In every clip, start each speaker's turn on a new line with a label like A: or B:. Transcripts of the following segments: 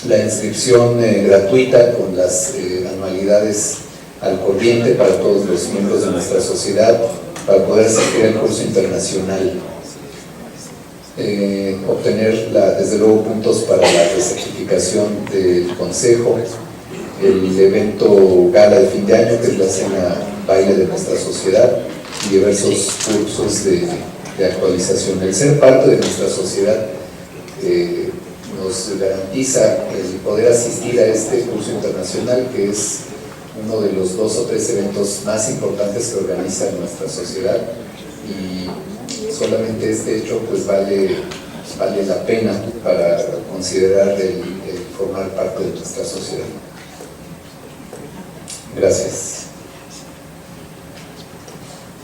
A: la inscripción gratuita con las anualidades al corriente para todos los miembros de nuestra sociedad para poder asistir al curso internacional. Obtener desde luego puntos para la recertificación del consejo, el evento gala de fin de año, que es la cena baile de nuestra sociedad, y diversos cursos de actualización. El ser parte de nuestra sociedad nos garantiza el poder asistir a este curso internacional, que es uno de los 2 o 3 eventos más importantes que organiza nuestra sociedad, y solamente este hecho pues vale la pena para considerar el formar parte de nuestra sociedad. Gracias.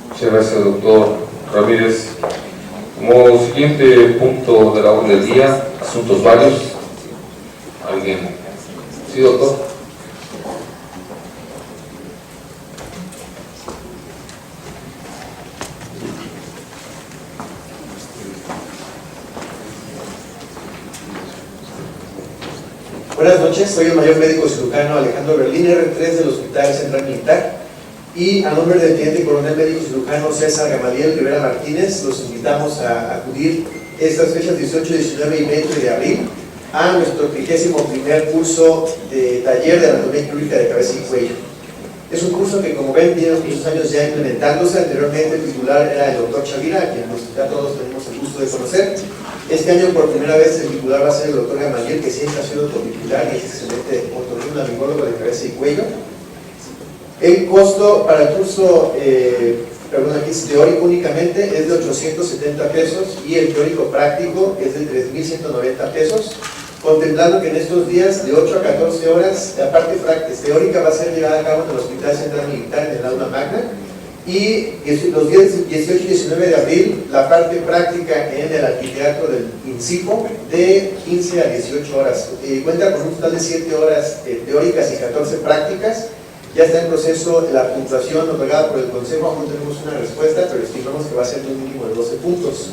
B: Muchas gracias, doctor Ramírez. Como siguiente punto de la orden del día, asuntos varios. ¿Alguien? Sí, doctor.
C: Buenas noches, soy el mayor médico cirujano Alejandro Berlín, R3 del Hospital Central Militar, y a nombre del teniente coronel médico cirujano César Gamaliel Rivera Martínez los invitamos a acudir estas fechas 18, 19 y 20 de abril a nuestro 31º curso de taller de anatomía quirúrgica de cabeza y cuello. Es un curso que, como ven, tiene muchos años ya implementándose. Anteriormente el titular era el doctor Chavira, a quien ya todos tenemos el gusto de conocer. Este año por primera vez el titular va a ser el doctor Gamaliel, que siempre ha sido titular y es excelente otorrinolaringólogo de cabeza y cuello. El costo para el curso, aquí es teórico únicamente, es de 870 pesos y el teórico práctico es de 3,190 pesos, contemplando que en estos días de 8 a 14 horas, la parte teórica va a ser llevada a cabo en el Hospital Central Militar en el aula magna, y los días 18 y 19 de abril la parte práctica en el anfiteatro del INCIFO de 15 a 18 horas. Cuenta con un total de 7 horas teóricas y 14 prácticas. Ya está en proceso la puntuación otorgada por el Consejo, aún no tenemos una respuesta, pero estimamos que va a ser de un mínimo de 12 puntos.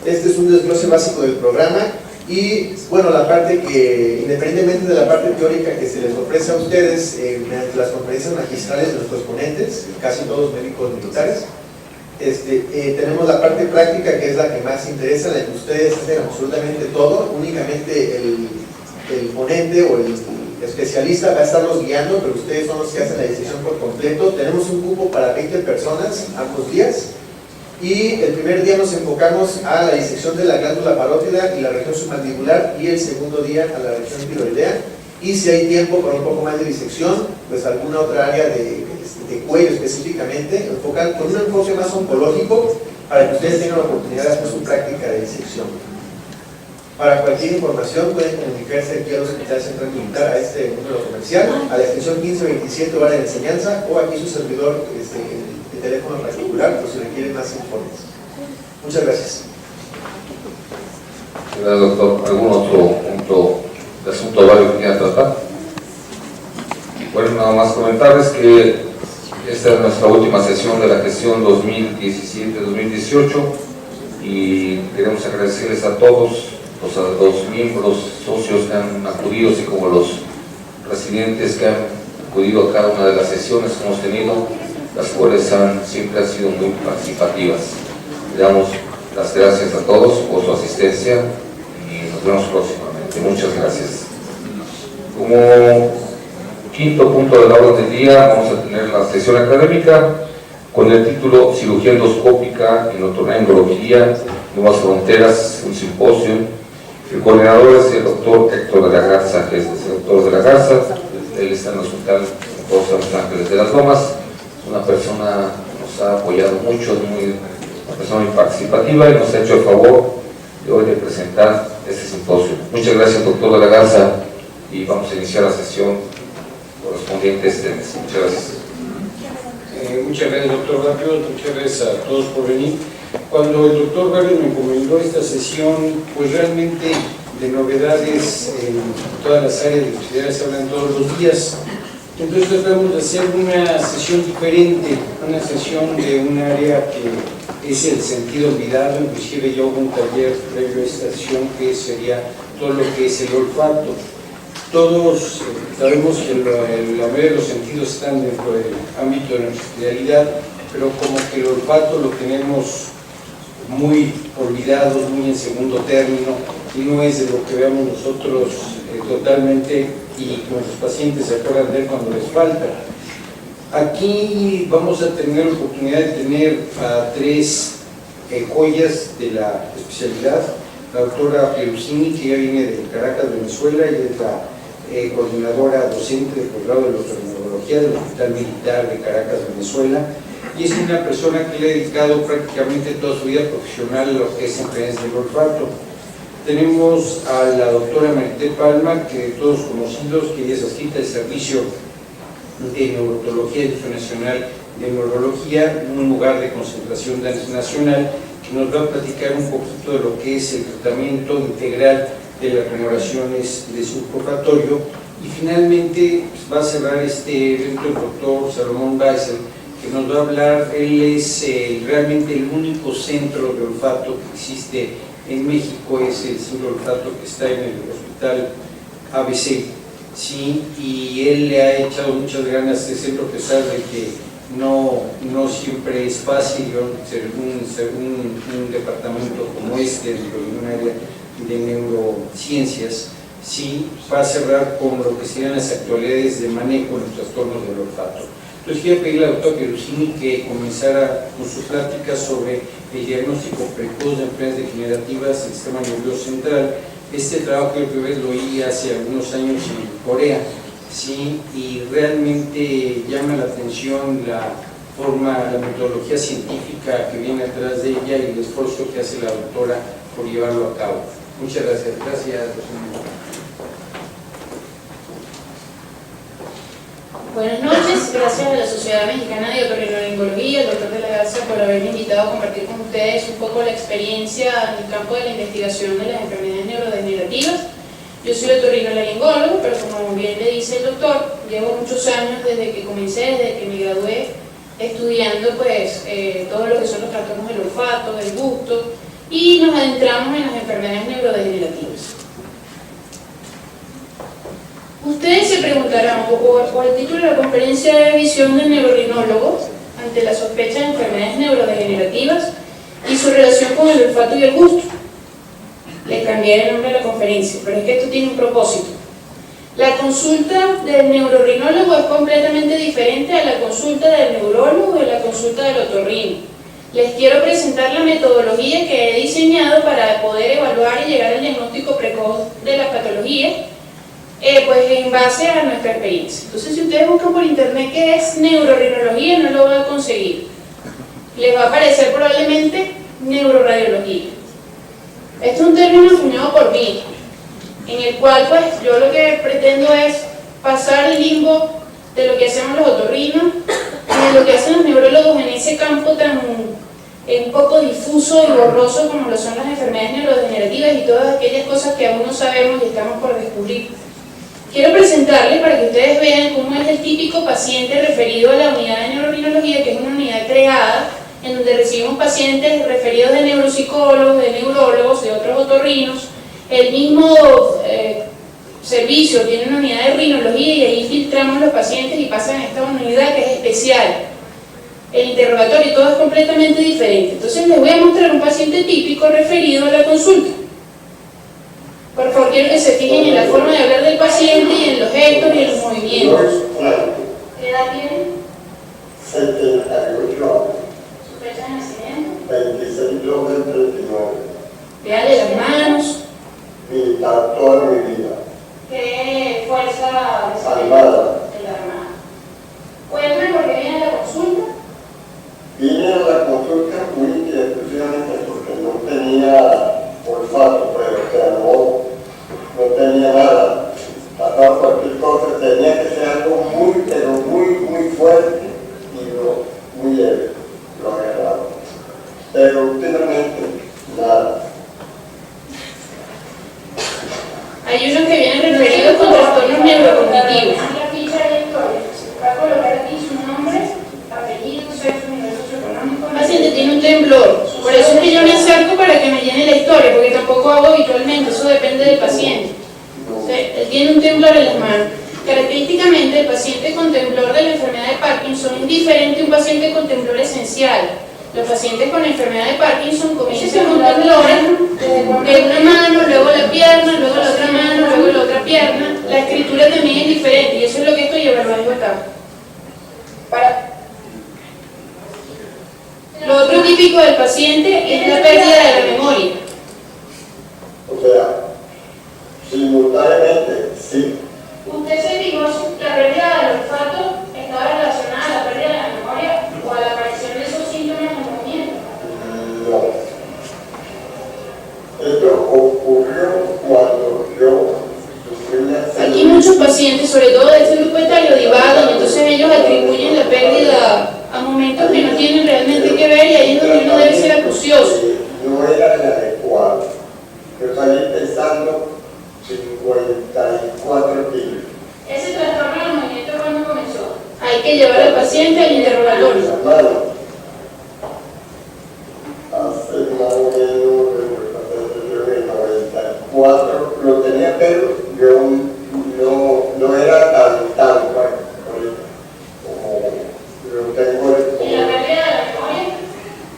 C: Este es un desglose básico del programa. Y bueno, la parte que, independientemente de la parte teórica que se les ofrece a ustedes mediante las conferencias magistrales de nuestros ponentes, casi todos médicos militares, tenemos la parte práctica, que es la que más interesa, la que ustedes hacen absolutamente todo. Únicamente el ponente o el especialista va a estarlos guiando, pero ustedes son los que hacen la decisión por completo. Tenemos un cupo para 20 personas ambos días. Y el primer día nos enfocamos a la disección de la glándula parótida y la región submandibular, y el segundo día a la región tiroidea, y si hay tiempo para un poco más de disección, pues alguna otra área de cuello específicamente, con un enfoque más oncológico para que ustedes tengan la oportunidad de hacer su práctica de disección. Para cualquier información pueden comunicarse aquí al Hospital Central Militar a este número comercial, a la extensión 1527 hora de enseñanza, o aquí su servidor el teléfono particular por si requieren más informes. Muchas gracias.
B: Gracias, doctor. ¿Algún otro punto de asunto varios que quieran tratar? Bueno, nada más comentarles que esta es nuestra última sesión de la gestión 2017-2018 y queremos agradecerles a todos los miembros, socios que han acudido, así como los residentes que han acudido a cada una de las sesiones que hemos tenido, las cuales siempre han sido muy participativas. Le damos las gracias a todos por su asistencia y nos vemos próximamente. Muchas gracias. Como quinto punto de la orden del día, vamos a tener la sesión académica con el título Cirugía endoscópica en otorrinolaringología, Nuevas Fronteras, un simposio. El coordinador es el doctor Héctor de la Garza, que es el doctor de la Garza. Él está en el hospital en Los Ángeles de las Lomas. Es una persona que nos ha apoyado mucho, una persona muy participativa, y nos ha hecho el favor de hoy de presentar este simposio. Muchas gracias, doctor de la Garza, y vamos a iniciar la sesión correspondiente este mes. Muchas gracias.
D: Muchas gracias, doctor Barrios. Muchas gracias a todos por venir. Cuando el doctor Barrios me encomendó esta sesión, pues realmente de novedades en todas las áreas de especialidad se hablan todos los días. Entonces tratamos de hacer una sesión diferente, una sesión de un área que es el sentido olvidado. Inclusive yo hago un taller previo a esta sesión que sería todo lo que es el olfato. Todos sabemos que la mayoría de los sentidos están dentro del ámbito de nuestra especialidad, pero como que el olfato lo tenemos muy olvidados, muy en segundo término, y no es de lo que veamos nosotros totalmente, y nuestros pacientes se acuerdan de él cuando les falta. Aquí vamos a tener la oportunidad de tener a tres joyas de la especialidad: la doctora Perusini, que ya viene de Caracas, Venezuela, y es la coordinadora docente del posgrado de otorrinología del Hospital Militar de Caracas, Venezuela, y es una persona que le ha dedicado prácticamente toda su vida profesional a lo que es enfermedades del olfato. Tenemos a la doctora Marité Palma, que todos conocidos, que ella es adscrita del Servicio de Neurotología del Instituto Nacional de Neurología, un lugar de concentración nacional, que nos va a platicar un poquito de lo que es el tratamiento integral de las rememoraciones de subolfatorio. Y finalmente va a cerrar este evento el doctor Salomón Geisel, que nos va a hablar. Él es realmente el único centro de olfato que existe en México, es el centro de olfato que está en el hospital ABC, ¿sí? Y él le ha echado muchas ganas a este centro, a pesar de que no siempre es fácil ser un departamento como este dentro de un área de neurociencias. Sí, va a cerrar con lo que serían las actualidades de manejo en los trastornos del olfato. Entonces quiero pedirle a la doctora Perusini que comenzara con su plática sobre el diagnóstico precoz de enfermedades degenerativas del sistema nervioso central. Este trabajo que yo lo oí hace algunos años en Corea, ¿sí? Y realmente llama la atención la forma, la metodología científica que viene atrás de ella y el esfuerzo que hace la doctora por llevarlo a cabo. Muchas gracias. Gracias, doctora.
E: Buenas noches, gracias a la Sociedad Mexicana de Otorrinolaringología, al doctor de la Garza, por haberme invitado a compartir con ustedes un poco la experiencia en el campo de la investigación de las enfermedades neurodegenerativas. Yo soy otorrinolaringólogo, pero como bien le dice el doctor, llevo muchos años desde que me gradué, estudiando todo lo que son los trastornos del olfato, del gusto, y nos adentramos en las enfermedades neurodegenerativas. Ustedes se preguntarán, o el título de la conferencia es Visión del neurorrinólogo ante la sospecha de enfermedades neurodegenerativas y su relación con el olfato y el gusto. Le cambié el nombre de la conferencia, pero es que esto tiene un propósito. La consulta del neurorrinólogo es completamente diferente a la consulta del neurólogo y la consulta del otorrino. Les quiero presentar la metodología que he diseñado para poder evaluar y llegar al diagnóstico precoz de la patología, en base a nuestra experiencia. Entonces, si ustedes buscan por internet qué es neurorrinología, no lo van a conseguir. Les va a aparecer probablemente neuroradiología. Este es un término acuñado por mí, en el cual yo lo que pretendo es pasar el limbo de lo que hacemos los otorrinos y de lo que hacen los neurólogos en ese campo tan un poco difuso y borroso como lo son las enfermedades neurodegenerativas y todas aquellas cosas que aún no sabemos y estamos por descubrir. Quiero presentarles para que ustedes vean cómo es el típico paciente referido a la unidad de neurorrinología, que es una unidad creada en donde recibimos pacientes referidos de neuropsicólogos, de neurólogos, de otros otorrinos. El mismo servicio tiene una unidad de rinología y ahí filtramos los pacientes y pasan a esta unidad que es especial. El interrogatorio, todo es completamente diferente. Entonces les voy a mostrar un paciente típico referido a la consulta. Por favor, quiero que se fijen en la forma de hablar del paciente y en los gestos y en los movimientos. ¿Qué edad tiene?
F: 78 años.
E: ¿Su fecha de nacimiento?
F: 26 de 39.
E: Véale las manos.
F: Militar toda mi vida.
E: ¿Qué fuerza
F: Armada.
E: de la Armada? Cuéntame por qué viene a la consulta.
F: Vine a la consulta muy exclusivamente porque no tenía olfato, no tenía nada. Pasaba cualquier cosa, tenía que ser algo muy fuerte y muy leve, lo agarraba. Pero últimamente, nada.
E: Hay unos que vienen referidos con trastornos neurocognitivos. La ficha de historia. Va a colocar aquí su nombre, apellido, sexo, nivel socioeconómico. El paciente tiene un temblor. Por eso es que yo me acerco para que me llene la historia, porque tampoco hago habitualmente, eso depende del paciente. Entonces, él tiene un temblor en las manos. Característicamente, el paciente con temblor de la enfermedad de Parkinson es diferente a un paciente con temblor esencial. Los pacientes con enfermedad de Parkinson comienzan con temblores de una mano, luego la pierna, luego la otra mano, luego la otra pierna. La escritura también es diferente y eso es lo que estoy evaluando acá. Lo otro típico del paciente es la pérdida de la memoria.
F: O sea, simultáneamente, sí.
E: ¿Usted se fijó si la pérdida del olfato estaba relacionada a la pérdida de la memoria o a la aparición de esos síntomas en el movimiento?
F: No. Esto ocurrió cuando yo sufrí una
E: Aquí muchos pacientes, sobre todo de este grupo etario, divagan, entonces ellos atribuyen la pérdida a momentos que no tienen realmente que ver y ahí es donde uno debe ser acucioso.
F: No era el adecuado. Yo salí pesando 54 kilos.
E: ¿Ese trastorno del movimiento cuándo comenzó? Hay que llevar al paciente al interrogatorio.
F: Hermano, hace más o menos en el 94 lo tenía, pero yo no era tan bueno como lo tengo.
E: ¿Y la pérdida de la memoria?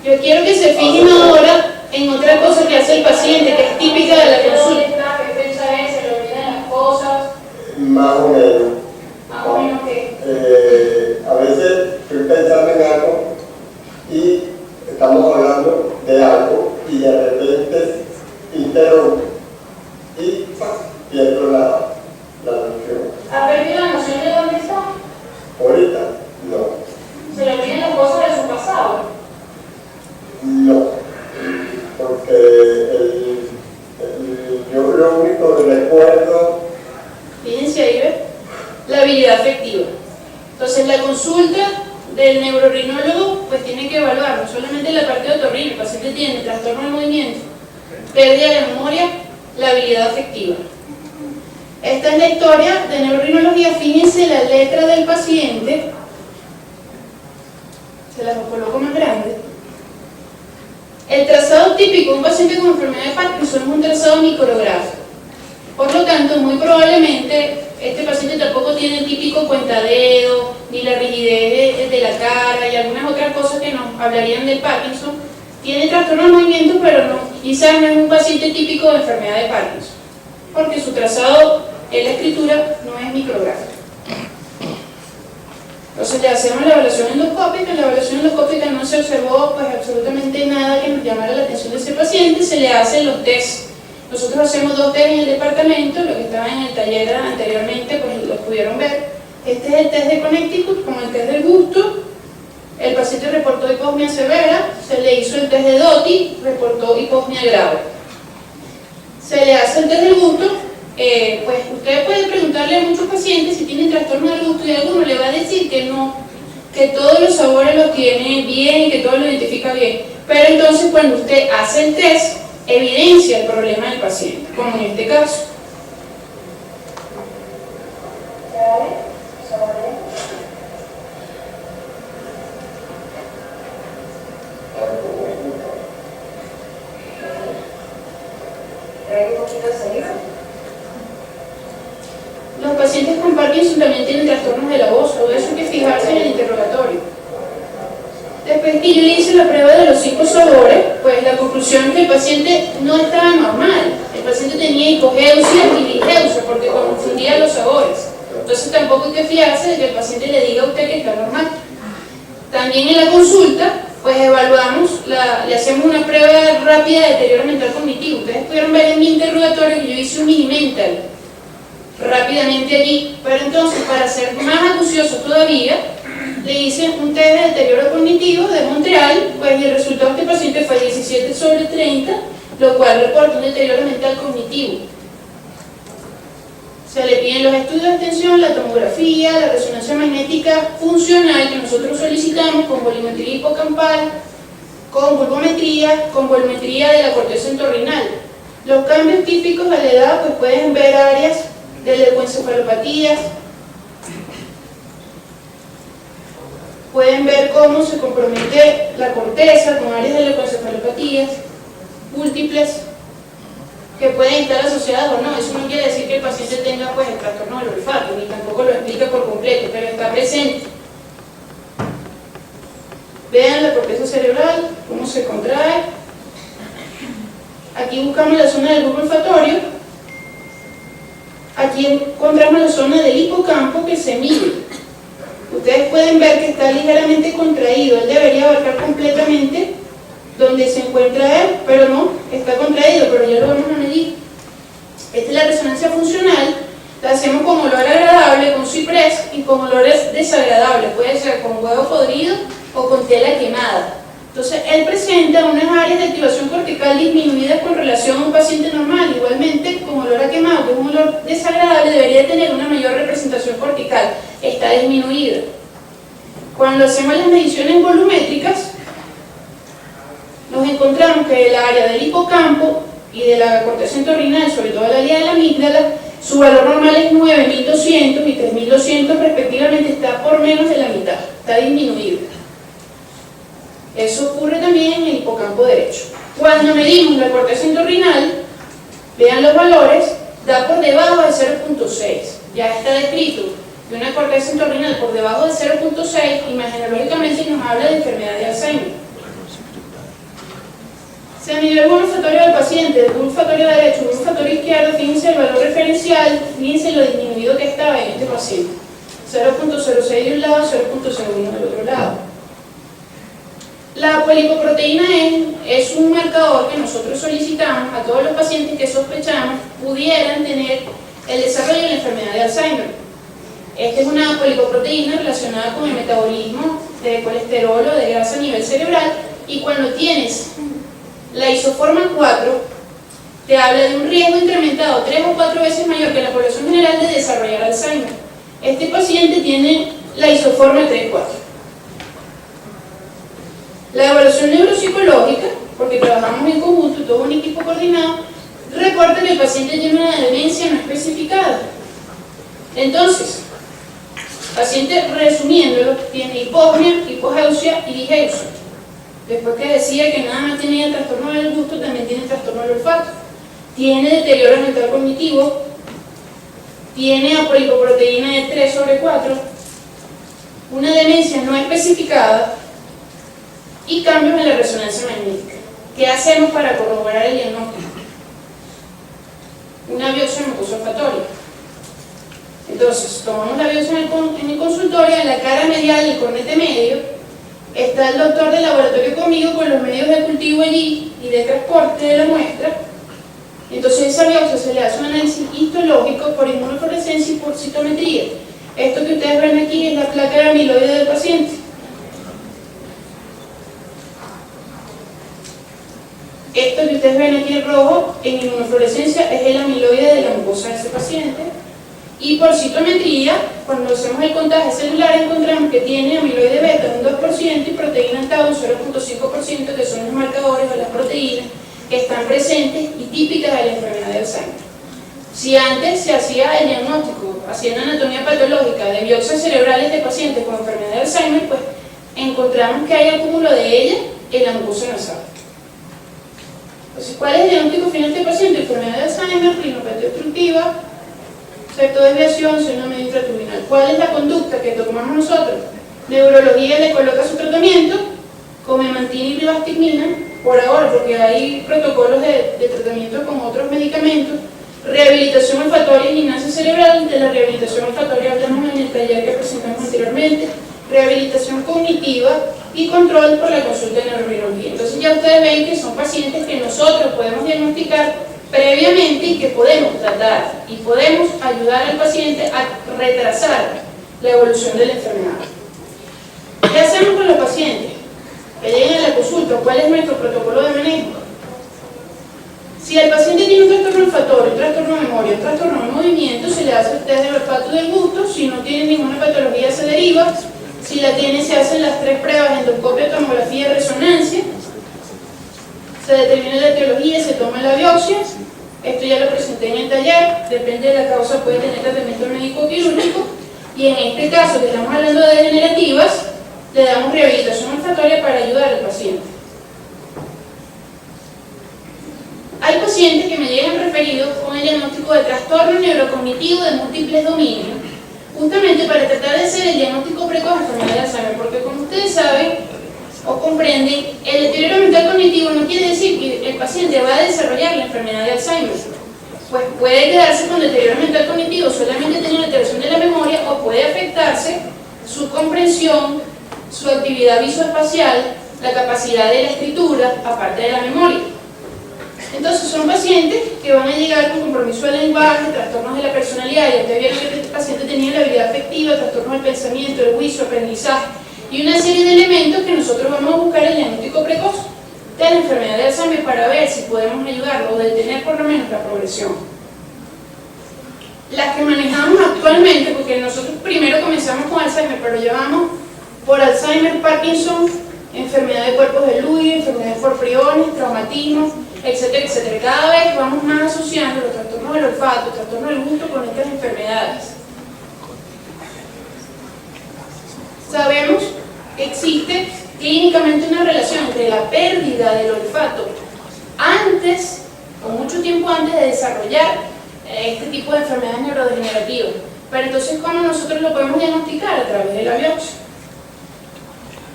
E: Yo quiero que se fijen ahora en otra cosa que hace el paciente, que es típica de la consulta. ¿Qué piensa él? ¿Se le olvidan las cosas?
F: Más o menos.
E: Más o menos qué.
F: A veces estoy pensando en algo y estamos hablando de algo y de repente interrumpo y pierdo la noción.
E: ¿Ha perdido la noción de dónde está?
F: Ahorita no.
E: ¿Se le olvidan las cosas de su pasado?
F: No, porque yo lo único que recuerdo.
E: Fíjense ahí, ¿ves? La habilidad afectiva. Entonces, la consulta del neurorrinólogo pues tiene que evaluar no solamente la parte de otorrino, el paciente tiene trastorno del movimiento, pérdida de memoria, la habilidad afectiva. Esta es la historia de neurorrinología. Fíjense la letra del paciente, se las coloco más grande. El trazado típico de un paciente con enfermedad de Parkinson es un trazado micrográfico. Por lo tanto, muy probablemente este paciente tampoco tiene el típico cuentadedo, ni la rigidez de la cara y algunas otras cosas que nos hablarían del Parkinson. Tiene trastorno del movimiento, pero no, quizás no es un paciente típico de enfermedad de Parkinson, porque su trazado en la escritura no es micrográfico. Entonces le hacemos la evaluación endoscópica. En la evaluación endoscópica no se observó pues absolutamente nada que nos llamara la atención de ese paciente. Se le hacen los tests. Nosotros hacemos 2 tests en el departamento, los que estaban en el taller anteriormente pues los pudieron ver. Este es el test de Connecticut con el test del gusto. El paciente reportó hiposmia severa, se le hizo el test de Doty, reportó hiposmia grave. Se le hace el test del gusto. Pues usted puede preguntarle a muchos pacientes si tienen trastorno del gusto y alguno le va a decir que no, que todos los sabores los tiene bien y que todo lo identifica bien. Pero entonces cuando usted hace el test, evidencia el problema del paciente, como en este caso. Los pacientes con Parkinson también tienen trastornos de la voz, todo eso hay que fijarse en el interrogatorio. Después que yo le hice la prueba de los 5 sabores, pues la conclusión es que el paciente no estaba normal. El paciente tenía hipogeusia y digeusia porque confundía los sabores. Entonces tampoco hay que fiarse de que el paciente le diga a usted que está normal. También en la consulta, pues evaluamos, le hacemos una prueba rápida de deterioro mental cognitivo. Ustedes pudieron ver en mi interrogatorio que yo hice un mini-mental rápidamente allí, pero entonces para ser más acucioso todavía, le hice un test de deterioro cognitivo de Montreal, pues y el resultado de este paciente fue 17/30, lo cual reporta un deterioro mental cognitivo. Se le piden los estudios de atención, la tomografía, la resonancia magnética funcional que nosotros solicitamos con volumetría hipocampal, con volumetría de la corteza entorrinal. Los cambios típicos a la edad pues pueden ver áreas de leucoencefalopatías, pueden ver cómo se compromete la corteza con áreas de leucoencefalopatías múltiples. que pueden estar asociadas o no. Eso no quiere decir que el paciente tenga pues el trastorno del olfato, ni tampoco lo explica por completo, pero está presente. Vean la corteza cerebral, cómo se contrae. Aquí buscamos la zona del bulbo olfatorio. Aquí encontramos la zona del hipocampo que se mide. Ustedes pueden ver que está ligeramente contraído. Él debería abarcar completamente donde se encuentra él, pero no, está contraído, pero ya lo vamos a medir. Esta es la resonancia funcional. La hacemos con olor agradable, con ciprés, y con olores desagradables. Puede ser con huevo podrido o con tela quemada. Entonces, él presenta unas áreas de activación cortical disminuidas con relación a un paciente normal. Igualmente, con olor a quemado, que es un olor desagradable, debería tener una mayor representación cortical. Está disminuida. Cuando hacemos las mediciones volumétricas, nos encontramos que el área del hipocampo y de la corteza entorrinal, sobre todo el área de la amígdala, su valor normal es 9.200 y 3.200 respectivamente, está por menos de la mitad, está disminuido. Eso ocurre también en el hipocampo derecho. Cuando medimos la corteza entorrinal, vean los valores, da por debajo de 0.6. Ya está descrito que una corteza entorrinal por debajo de 0.6, imagenológicamente nos habla de enfermedad de Alzheimer. Se midió el bulbo olfatorio del paciente, el bulbo olfatorio derecho, el bulbo olfatorio izquierdo. Fíjense el valor referencial, fíjense lo disminuido que estaba en este paciente. 0.06 de un lado, 0.01 del otro lado. La polipoproteína es un marcador que nosotros solicitamos a todos los pacientes que sospechamos pudieran tener el desarrollo de la enfermedad de Alzheimer. Esta es una polipoproteína relacionada con el metabolismo de colesterol o de grasa a nivel cerebral, y cuando tienes la isoforma 4, te habla de un riesgo incrementado 3 o 4 veces mayor que la población general de desarrollar Alzheimer. Este paciente tiene la isoforma 3-4. La evaluación neuropsicológica, porque trabajamos en conjunto, todo un equipo coordinado, reporta que el paciente tiene una demencia no especificada. Entonces, el paciente, resumiéndolo, tiene hiposmia, hipogeusia y digeusia. Después que decía que nada más tenía trastorno del gusto, también tiene trastorno del olfato. Tiene deterioro mental cognitivo, tiene apolipoproteína de 3/4, una demencia no especificada y cambios en la resonancia magnética. ¿Qué hacemos para corroborar el diagnóstico? Una biopsia mucoso-olfatoria. Entonces, tomamos la biopsia en el consultorio, en la cara medial del cornete medio. Está el doctor del laboratorio conmigo con los medios de cultivo allí y de transporte de la muestra. Entonces, esa biopsia se le hace un análisis histológico por inmunofluorescencia y por citometría. Esto que ustedes ven aquí es la placa de amiloide del paciente. Esto que ustedes ven aquí en rojo en inmunofluorescencia es el amiloide de la mucosa de ese paciente. Y por citometría, cuando hacemos el contagio celular, encontramos que tiene amiloide beta un 2% y proteína tau un 0.5%, que son los marcadores de las proteínas que están presentes y típicas de la enfermedad de Alzheimer. Si antes se hacía el diagnóstico, hacía una anatomía patológica de biopsias cerebrales de pacientes con enfermedad de Alzheimer, pues encontramos que hay acúmulo de ella en la mucosa nasal. Entonces, ¿cuál es el diagnóstico final de este paciente? Enfermedad de Alzheimer, rinopatía obstructiva, septodesviación, seno medio intratuminal. ¿Cuál es la conducta que tomamos nosotros? Neurología le coloca su tratamiento, con memantina y ribastigmina, por ahora, porque hay protocolos de tratamiento con otros medicamentos. Rehabilitación olfatoria y gimnasia cerebral. De la rehabilitación olfatoria hablamos en el taller que presentamos anteriormente. Rehabilitación cognitiva y control por la consulta de neurología. Entonces ya ustedes ven que son pacientes que nosotros podemos diagnosticar previamente y que podemos tratar y podemos ayudar al paciente a retrasar la evolución de la enfermedad. ¿Qué hacemos con los pacientes que lleguen a la consulta? ¿Cuál es nuestro protocolo de manejo? Si el paciente tiene un trastorno olfatorio, un trastorno de memoria, un trastorno de movimiento, se le hace el test del olfato y del gusto. Si no tiene ninguna patología, se deriva. Si la tiene, se hacen las 3 pruebas: endoscopia, tomografía y resonancia. Se determina la etiología, se toma la biopsia. Esto ya lo presenté en el taller. Depende de la causa, puede tener tratamiento médico quirúrgico. Y en este caso, que estamos hablando de degenerativas, le damos rehabilitación olfatoria para ayudar al paciente. Hay pacientes que me llegan referido con el diagnóstico de trastorno neurocognitivo de múltiples dominios, justamente para tratar de hacer el diagnóstico precoz de enfermedad de Alzheimer, porque como ustedes saben o comprenden, el deterioro mental cognitivo no quiere decir que el paciente va a desarrollar la enfermedad de Alzheimer, pues puede quedarse con deterioro mental cognitivo, solamente tener alteración de la memoria, o puede afectarse su comprensión, su actividad visoespacial, la capacidad de la escritura, aparte de la memoria. Entonces son pacientes que van a llegar con compromiso del lenguaje, trastornos de la personalidad, ya ustedes vieron que este paciente tenía la habilidad afectiva, trastornos del pensamiento, el juicio, aprendizaje y una serie de elementos que nosotros vamos a buscar en el diagnóstico precoz de la enfermedad de Alzheimer para ver si podemos ayudarlo o detener por lo menos la progresión. Las que manejamos actualmente, porque nosotros primero comenzamos con Alzheimer, pero llevamos por Alzheimer, Parkinson, enfermedad de cuerpos de Lewy, enfermedades por priones, traumatismo, etcétera, etcétera. Cada vez vamos más asociando los trastornos del olfato, trastornos del gusto con estas enfermedades. Sabemos que existe clínicamente una relación entre la pérdida del olfato antes, o mucho tiempo antes de desarrollar este tipo de enfermedades neurodegenerativas. Pero entonces, ¿cómo nosotros lo podemos diagnosticar? A través de la biopsia.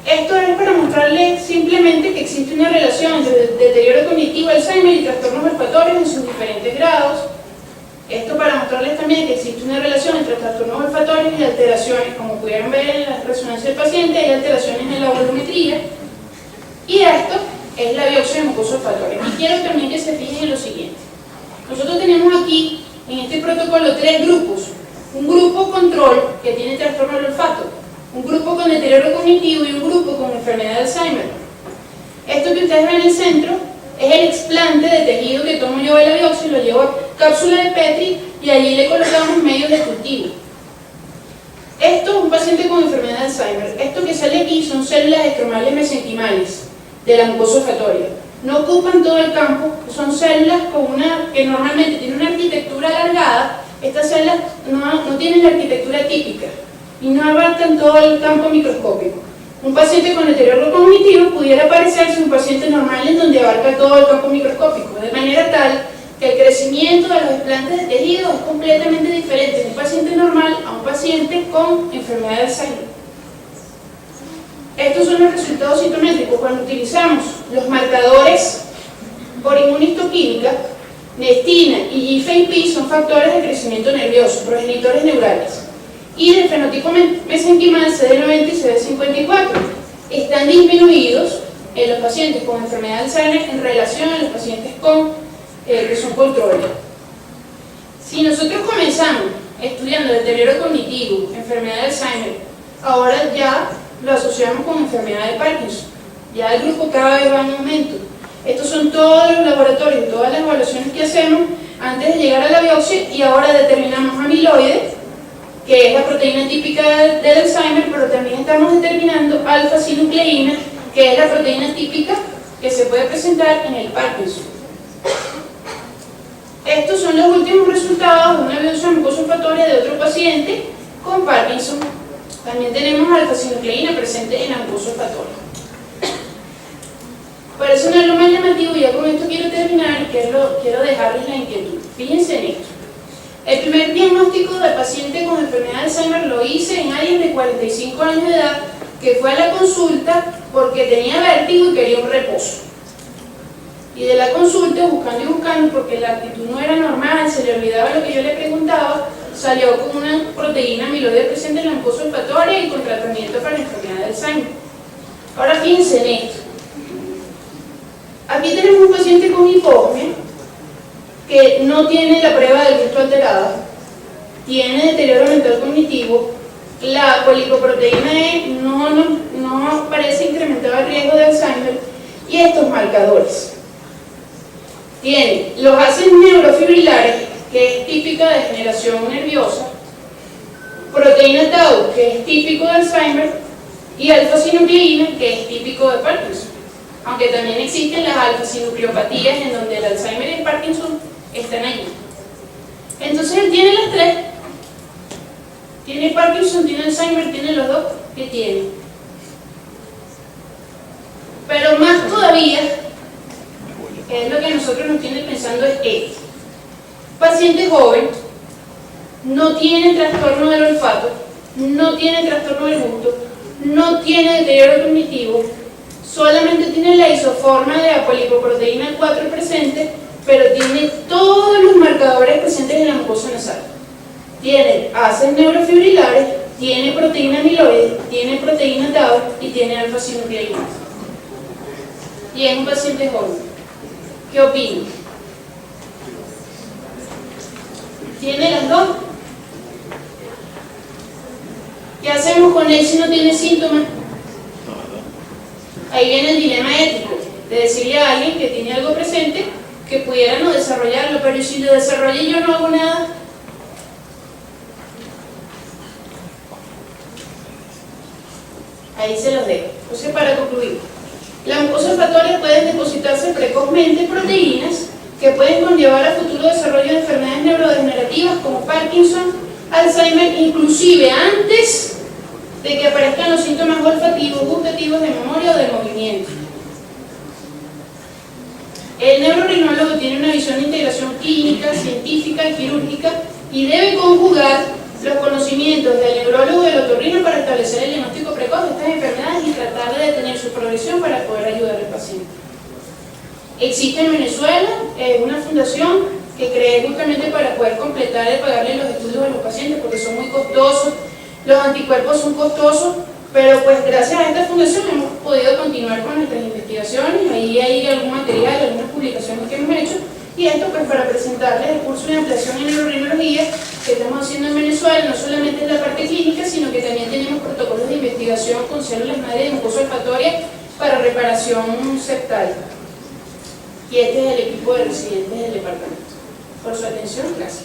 E: Esto es para mostrarles simplemente que existe una relación entre el deterioro cognitivo, Alzheimer y trastornos olfatorios en sus diferentes grados. Esto para mostrarles también que existe una relación entre trastornos olfatorios y alteraciones, como pudieron ver en la resonancia del paciente, hay alteraciones en la volumetría. Y esto es la biopsia de mucosa olfatoria. Y quiero también que se fijen en lo siguiente. Nosotros tenemos aquí, en este protocolo, 3 grupos. Un grupo control, que tiene trastorno del olfato, un grupo con deterioro cognitivo y un grupo con enfermedad de Alzheimer. Esto que ustedes ven en el centro es el explante de tejido que tomo yo de la biopsia y lo llevo a cápsula de Petri y allí le colocamos medios de cultivo. Esto es un paciente con enfermedad de Alzheimer. Esto que sale aquí son células estromales mesenquimales de la mucosa olfatoria. No ocupan todo el campo, son células que normalmente tienen una arquitectura alargada. Estas células no tienen la arquitectura típica y no abarcan todo el campo microscópico. Un paciente con deterioro cognitivo pudiera parecerse un paciente normal en donde abarca todo el campo microscópico, de manera tal que el crecimiento de los desplantes de tejido es completamente diferente de un paciente normal a un paciente con enfermedad de Alzheimer. Estos son los resultados citométricos cuando utilizamos los marcadores por inmunistoquímica. Nestina y GFAP son factores de crecimiento nervioso, progenitores neurales. Y del fenotipo mesenquimal CD90 y CD54 están disminuidos en los pacientes con enfermedad de Alzheimer en relación a los pacientes que son controles. Si nosotros comenzamos estudiando deterioro cognitivo, enfermedad de Alzheimer, ahora ya lo asociamos con enfermedad de Parkinson. Ya el grupo cada vez va en aumento. Estos son todos los laboratorios, todas las evaluaciones que hacemos antes de llegar a la biopsia, y ahora determinamos amiloide, que es la proteína típica del Alzheimer, pero también estamos determinando alfa-sinucleína, que es la proteína típica que se puede presentar en el Parkinson. Estos son los últimos resultados de una biopsia mucosa olfatoria de otro paciente con Parkinson. También tenemos alfa-sinucleína presente en la mucosa olfatoria. Parece un algo más llamativo, y ya con esto quiero terminar y quiero dejarles la inquietud. Fíjense en esto. El primer diagnóstico de paciente con enfermedad de Alzheimer lo hice en alguien de 45 años de edad que fue a la consulta porque tenía vértigo y quería un reposo. Y de la consulta, buscando y buscando, porque la actitud no era normal, se le olvidaba lo que yo le preguntaba, salió con una proteína amiloide presente en la mucosa olfatoria y con tratamiento para la enfermedad de Alzheimer. Ahora fíjense en esto. Aquí tenemos un paciente con hiposmia que no tiene la prueba del gusto alterada, tiene deterioro mental cognitivo, la colicoproteína E no parece incrementar el riesgo de Alzheimer, y estos marcadores. Tiene los ácidos neurofibrilares, que es típica de degeneración nerviosa, proteína tau, que es típico de Alzheimer, y alfa-sinucleína, que es típico de Parkinson. Aunque también existen las alfa-sinucleopatías en donde el Alzheimer y el Parkinson están allí. Entonces él tiene las 3. Tiene Parkinson, tiene Alzheimer, tiene los 2 que tiene. Pero más todavía, que es lo que nosotros nos tiene pensando, es esto. paciente joven, no tiene trastorno del olfato, no tiene trastorno del gusto, no tiene deterioro cognitivo, solamente tiene la isoforma de apolipoproteína 4 presente, pero tiene todos los marcadores presentes en la mucosa nasal. Tiene haces neurofibrilares, tiene proteína amiloide, tiene proteína tau y tiene alfa-sinucleínas. Y es un paciente joven. ¿Qué opina? ¿Tiene las dos? ¿Qué hacemos con él si no tiene síntomas? Ahí viene el dilema ético de decirle a alguien que tiene algo presente que pudiera no desarrollarlo, pero si lo desarrolla y yo no hago nada. Ahí se los dejo. Entonces, para concluir, las mucosas olfatorias pueden depositarse precozmente proteínas que pueden conllevar a futuro desarrollo de enfermedades neurodegenerativas como Parkinson, Alzheimer, inclusive antes de que aparezcan los síntomas olfativos, gustativos, de memoria o de movimiento. El neurorrinólogo tiene una visión de integración clínica, científica y quirúrgica y debe conjugar los conocimientos del neurólogo y del otorrino para establecer el diagnóstico precoz de estas enfermedades y tratar de detener su progresión para poder ayudar al paciente. Existe en Venezuela una fundación que creé justamente para poder completar el pagarle los estudios a los pacientes porque son muy costosos, los anticuerpos son costosos, pero pues gracias a esta fundación hemos podido continuar con nuestras investigaciones. Ahí hay algún material, algunas publicaciones que hemos hecho, y esto pues para presentarles el curso de ampliación en neurorrinología que estamos haciendo en Venezuela. No solamente es la parte clínica, sino que también tenemos protocolos de investigación con células madre de mucosa olfatoria para reparación septal. Y este es el equipo de residentes del departamento. Por su atención, gracias.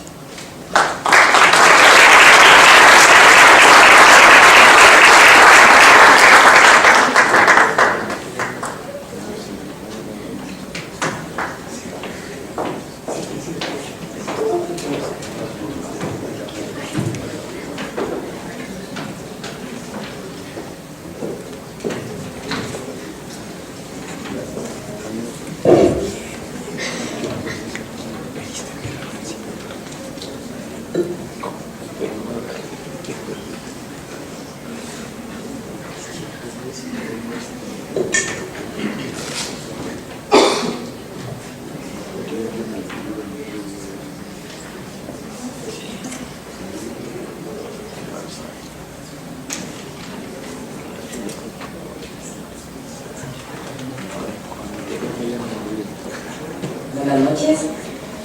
G: Buenas noches.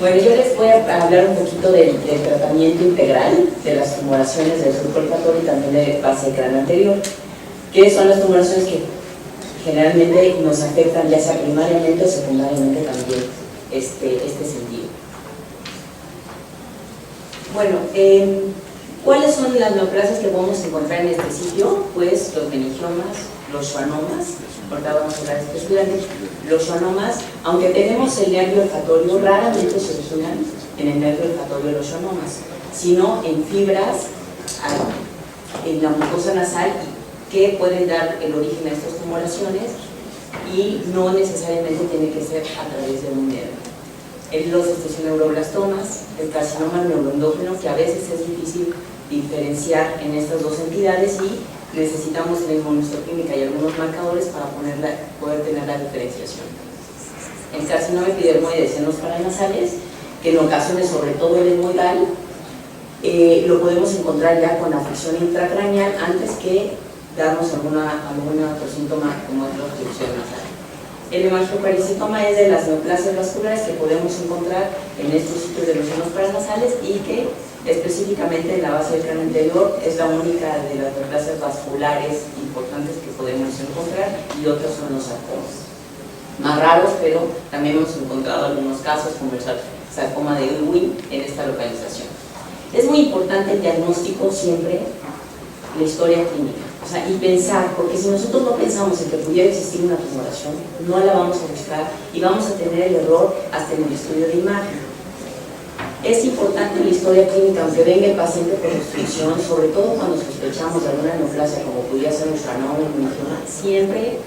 G: Bueno, yo les voy a hablar un poquito del tratamiento integral de las tumoraciones del surco olfatorio y también de base cráneo anterior, que son las tumoraciones que generalmente nos afectan ya sea primariamente o secundariamente también este sentido. Bueno, ¿cuáles son las neoplasias que podemos encontrar en este sitio? Pues los meningiomas, los schwannomas, ahorita vamos a hablar específicamente, los schwannomas, aunque tenemos el nervio olfatorio, raramente se originan en el nervio olfatorio de los schwannomas, sino en fibras en la mucosa nasal que pueden dar el origen a estas tumoraciones y no necesariamente tiene que ser a través de un nervio. Los neuroblastoma, el carcinoma neuroendocrino, que a veces es difícil diferenciar en estas dos entidades y necesitamos en la inmunohistoquímica y algunos marcadores para poder tener la diferenciación. El carcinoma epidermoide de senos paranasales, que en ocasiones, sobre todo el hemoidal, lo podemos encontrar ya con afección intracraneal antes que darnos algún otro síntoma como es la obstrucción nasal. El hemangioparicitoma es de las neoplasias vasculares que podemos encontrar en estos sitios de los senos paranasales y que específicamente en la base del cráneo anterior es la única de las neoplasias vasculares importantes que podemos encontrar, y otros son los sarcomas. Más raros, pero también hemos encontrado algunos casos como el sarcoma de Ewing en esta localización. Es muy importante el diagnóstico siempre, la historia clínica, y pensar, porque si nosotros no pensamos en que pudiera existir una tumoración, no la vamos a buscar y vamos a tener el error hasta en el estudio de imagen. Es importante la historia clínica, aunque venga el paciente por obstrucción, sobre todo cuando sospechamos de alguna neoplasia como pudiera ser un schwannoma o un meningioma, siempre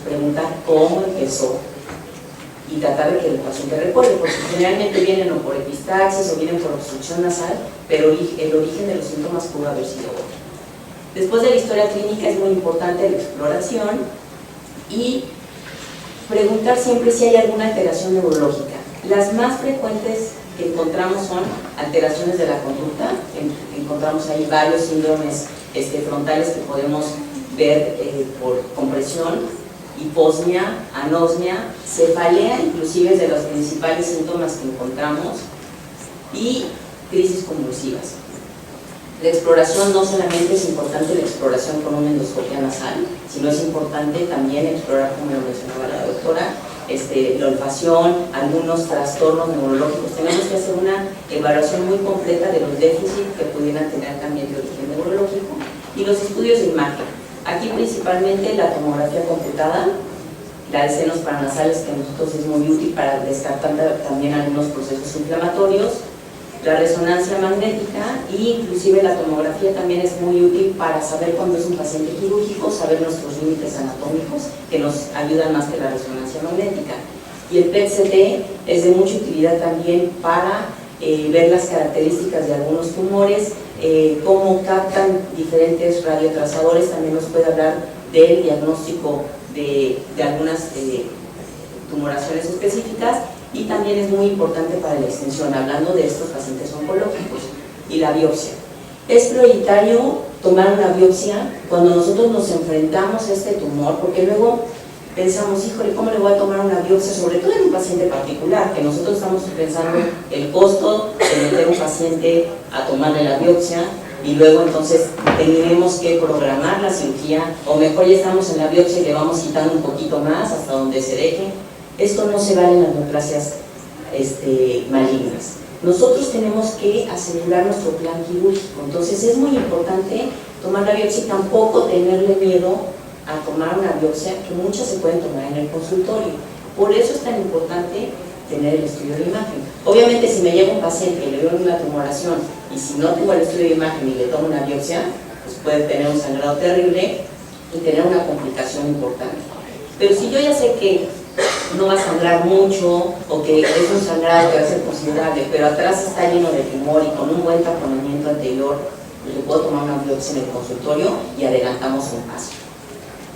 G: preguntar cómo empezó. y tratar de que el paciente recuerde, porque generalmente vienen o por epistaxis o vienen por obstrucción nasal, pero el origen de los síntomas pudo haber sido otro. Después de la historia clínica es muy importante la exploración y preguntar siempre si hay alguna alteración neurológica. Las más frecuentes que encontramos son alteraciones de la conducta. Encontramos ahí varios síndromes frontales que podemos ver por compresión, hiposmia, anosmia, cefalea, inclusive es de los principales síntomas que encontramos, y crisis convulsivas. La exploración no solamente es importante la exploración con una endoscopia nasal, sino es importante también explorar, como lo mencionaba la doctora, la olfacción, algunos trastornos neurológicos. Tenemos que hacer una evaluación muy completa de los déficits que pudieran tener también de origen neurológico, y los estudios de imagen. Aquí principalmente la tomografía computada, la de senos paranasales, que a nosotros es muy útil para descartar también algunos procesos inflamatorios, la resonancia magnética, e inclusive la tomografía también es muy útil para saber cuándo es un paciente quirúrgico, saber nuestros límites anatómicos, que nos ayudan más que la resonancia magnética. Y el PET-CT es de mucha utilidad también para ver las características de algunos tumores, cómo captan diferentes radiotrazadores. También nos puede hablar del diagnóstico de algunas tumoraciones específicas, y también es muy importante para la extensión, hablando de estos pacientes oncológicos. Y la biopsia. Es prioritario tomar una biopsia cuando nosotros nos enfrentamos a este tumor, porque luego pensamos, híjole, ¿cómo le voy a tomar una biopsia? Sobre todo en un paciente particular, que nosotros estamos pensando el costo de meter un paciente a tomarle la biopsia, y luego entonces tendremos que programar la cirugía, o mejor ya estamos en la biopsia y le vamos quitando un poquito más hasta donde se deje. Esto no se vale en las neoplasias malignas. Nosotros tenemos que asegurar nuestro plan quirúrgico, entonces es muy importante tomar la biopsia y tampoco tenerle miedo a tomar una biopsia, que muchas se pueden tomar en el consultorio. Por eso es tan importante tener el estudio de imagen. Obviamente, si me llega un paciente y le veo una tumoración, y si no tengo el estudio de imagen y le tomo una biopsia, pues puede tener un sangrado terrible y tener una complicación importante. Pero si yo ya sé que no va a sangrar mucho, o que es un sangrado que va a ser considerable, pero atrás está lleno de tumor y con un buen taponamiento anterior, pues le puedo tomar una biopsia en el consultorio y adelantamos un paso.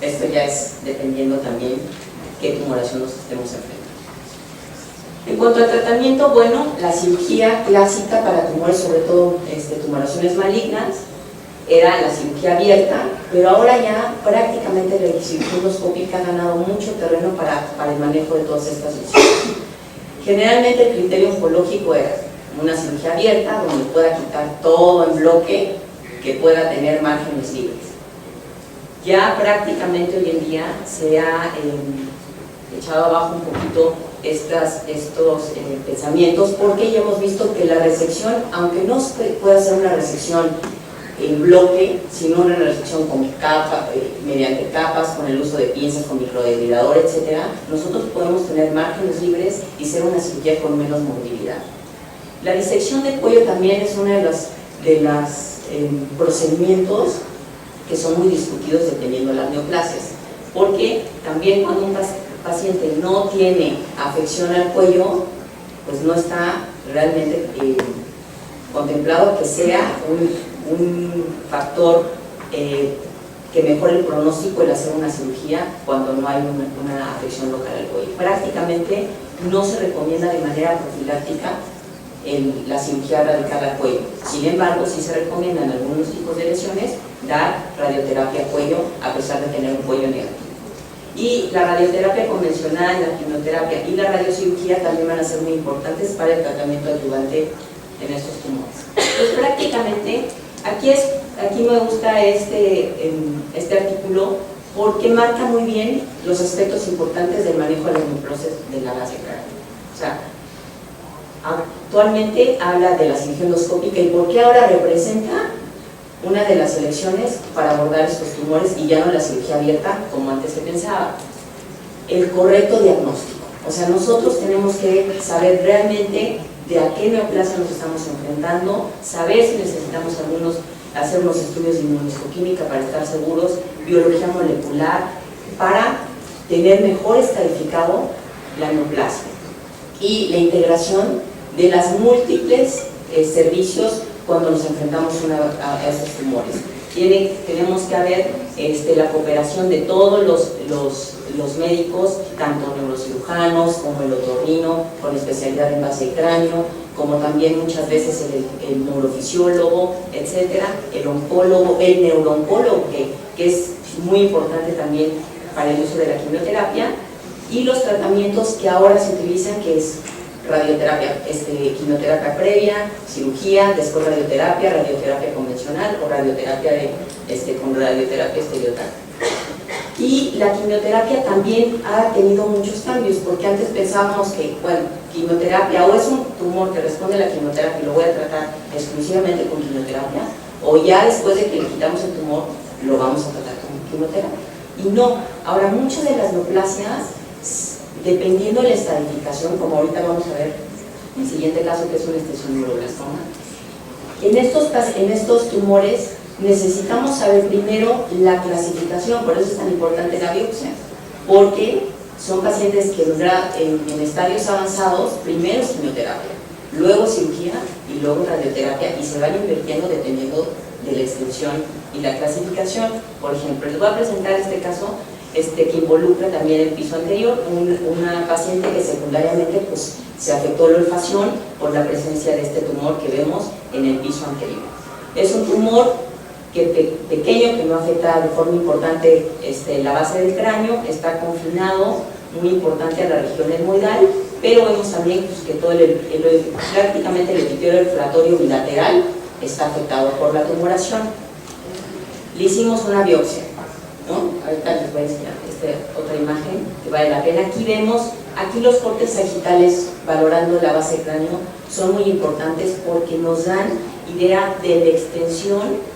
G: Esto ya es dependiendo también qué tumoración nos estemos enfrentando. En cuanto al tratamiento, bueno, la cirugía clásica para tumores, sobre todo tumoraciones malignas, era la cirugía abierta, pero ahora ya prácticamente la cirugía endoscópica ha ganado mucho terreno para el manejo de todas estas lesiones. Generalmente el criterio oncológico era una cirugía abierta, donde pueda quitar todo en bloque, que pueda tener márgenes libres. Ya prácticamente hoy en día se ha echado abajo un poquito estos pensamientos, porque ya hemos visto que la resección, aunque no se pueda hacer una resección en bloque, sino una resección con capa, mediante capas, con el uso de pinzas, con microdebridador, etc., nosotros podemos tener márgenes libres y ser una cirugía con menos movilidad. La disección de cuello también es uno de los procedimientos que son muy discutidos dependiendo de las neoplasias, porque también cuando un paciente no tiene afección al cuello, pues no está realmente contemplado que sea un factor que mejore el pronóstico el hacer una cirugía cuando no hay una afección local al cuello. Prácticamente no se recomienda de manera profiláctica la cirugía radical al cuello. Sin embargo, sí se recomienda en algunos tipos de lesiones dar radioterapia al cuello, a pesar de tener un cuello negativo. Y la radioterapia convencional, la quimioterapia y la radiocirugía también van a ser muy importantes para el tratamiento adyuvante en estos tumores. Pues prácticamente, aquí me gusta este artículo porque marca muy bien los aspectos importantes del manejo de las neoplasias de la base craneal. O sea, actualmente habla de la cirugía endoscópica y por qué ahora representa una de las elecciones para abordar estos tumores y ya no la cirugía abierta como antes se pensaba. El correcto diagnóstico. O sea, nosotros tenemos que saber realmente de a qué neoplasia nos estamos enfrentando, saber si necesitamos hacer unos estudios de inmunohistoquímica para estar seguros, biología molecular, para tener mejor estadificado la neoplasia. y la integración de las múltiples servicios cuando nos enfrentamos a esos tumores. Tenemos que haber la cooperación de todos los médicos, tanto neurocirujanos como el otorrino, con especialidad en base de cráneo, como también muchas veces el neurofisiólogo, etcétera, el oncólogo, el neurooncólogo, que es muy importante también para el uso de la quimioterapia, y los tratamientos que ahora se utilizan, que es radioterapia, quimioterapia previa, cirugía, después radioterapia convencional o radioterapia con radioterapia estereotáctica. Y la quimioterapia también ha tenido muchos cambios, porque antes pensábamos que, bueno, quimioterapia o es un tumor que responde a la quimioterapia y lo voy a tratar exclusivamente con quimioterapia, o ya después de que le quitamos el tumor lo vamos a tratar con quimioterapia. Y no, ahora muchas de las neoplasias, dependiendo de la estadificación, como ahorita vamos a ver en el siguiente caso, que es un estetosoneuroblastoma, en estos tumores necesitamos saber primero la clasificación. Por eso es tan importante la biopsia, porque son pacientes que en estadios avanzados, primero es quimioterapia, luego cirugía y luego radioterapia, y se van invirtiendo dependiendo de la extensión y la clasificación. Por ejemplo, les voy a presentar este caso que involucra también el piso anterior, una paciente que secundariamente pues, se afectó la olfacción por la presencia de este tumor que vemos en el piso anterior. Es un tumor pequeño que no afecta de forma importante la base del cráneo, está confinado muy importante a la región etmoidal, pero vemos también pues, que todo prácticamente el epitelio olfatorio bilateral está afectado por la tumoración. Le hicimos una biopsia, ¿no? Ahorita les voy a enseñar otra imagen que vale la pena. Aquí vemos, aquí los cortes sagitales valorando la base del cráneo son muy importantes porque nos dan idea de la extensión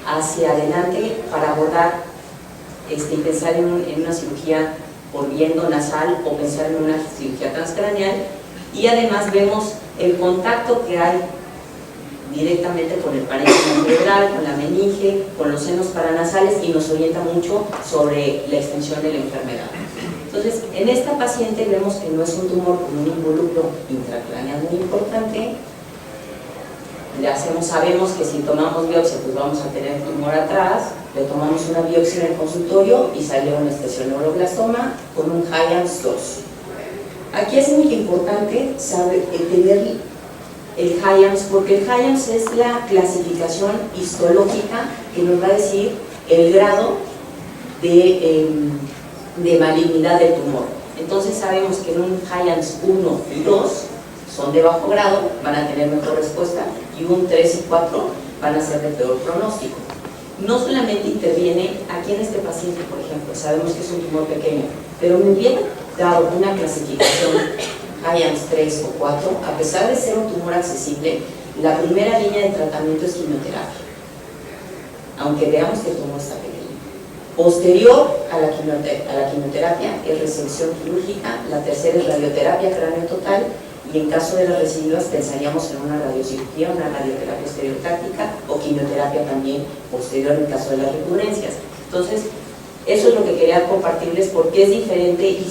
G: hacia adelante para abordar y pensar en una cirugía por viento nasal o pensar en una cirugía transcraneal, y además vemos el contacto que hay directamente con el parénquima cerebral, con la meninge, con los senos paranasales, y nos orienta mucho sobre la extensión de la enfermedad. Entonces, en esta paciente vemos que no es un tumor con un involucro intracraneal muy importante. Sabemos que si tomamos biopsia pues vamos a tener tumor atrás, le tomamos una biopsia en el consultorio y sale un estetosoneuroblastoma con un Hyams 2. Aquí es muy importante tener el Hyams, porque el Hyams es la clasificación histológica que nos va a decir el grado de malignidad del tumor. Entonces sabemos que en un Hyams 1 y 2 son de bajo grado, van a tener mejor respuesta, y un 3 y 4 van a ser de peor pronóstico. No solamente interviene aquí en este paciente, por ejemplo, sabemos que es un tumor pequeño, pero me hubiera dado una clasificación Hyams 3 o 4, a pesar de ser un tumor accesible, la primera línea de tratamiento es quimioterapia, aunque veamos que el tumor está pequeño. Posterior a la quimioterapia es resección quirúrgica, la tercera es radioterapia cráneo total, y en caso de las residuas pensaríamos en una radiocirugía, una radioterapia estereotáctica o quimioterapia también posterior en caso de las recurrencias. Entonces, eso es lo que quería compartirles, porque es diferente y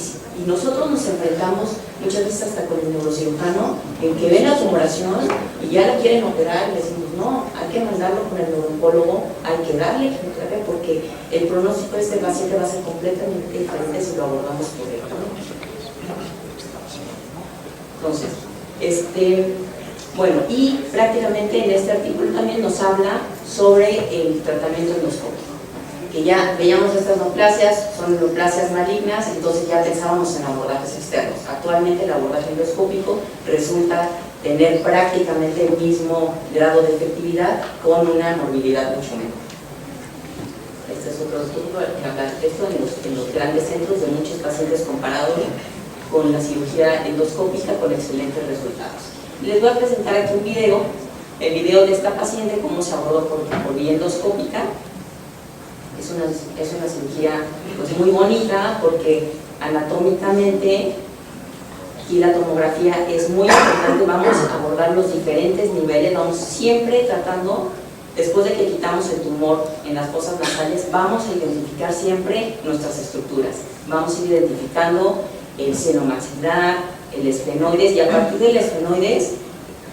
G: nosotros nos enfrentamos muchas veces hasta con el neurocirujano en que ven la tumoración y ya la quieren operar y le decimos no, hay que mandarlo con el neurooncólogo, hay que darle quimioterapia porque el pronóstico de este paciente va a ser completamente diferente si lo abordamos correctamente. Entonces, bueno, y prácticamente en este artículo también nos habla sobre el tratamiento endoscópico, que ya veíamos estas neoplasias, son neoplasias malignas, entonces ya pensábamos en abordajes externos. Actualmente el abordaje endoscópico resulta tener prácticamente el mismo grado de efectividad con una morbilidad mucho menor. Este es otro estudio que habla de esto en los grandes centros de muchos pacientes comparados con la cirugía endoscópica con excelentes resultados. Les voy a presentar aquí un video, el video de esta paciente, cómo se abordó por vía endoscópica. Es una cirugía pues, muy bonita porque anatómicamente y la tomografía es muy importante. Vamos a abordar los diferentes niveles, vamos siempre tratando, después de que quitamos el tumor en las fosas nasales, vamos a identificar siempre nuestras estructuras, vamos a ir identificando el seno maxilar, el esfenoides, y a partir del esfenoides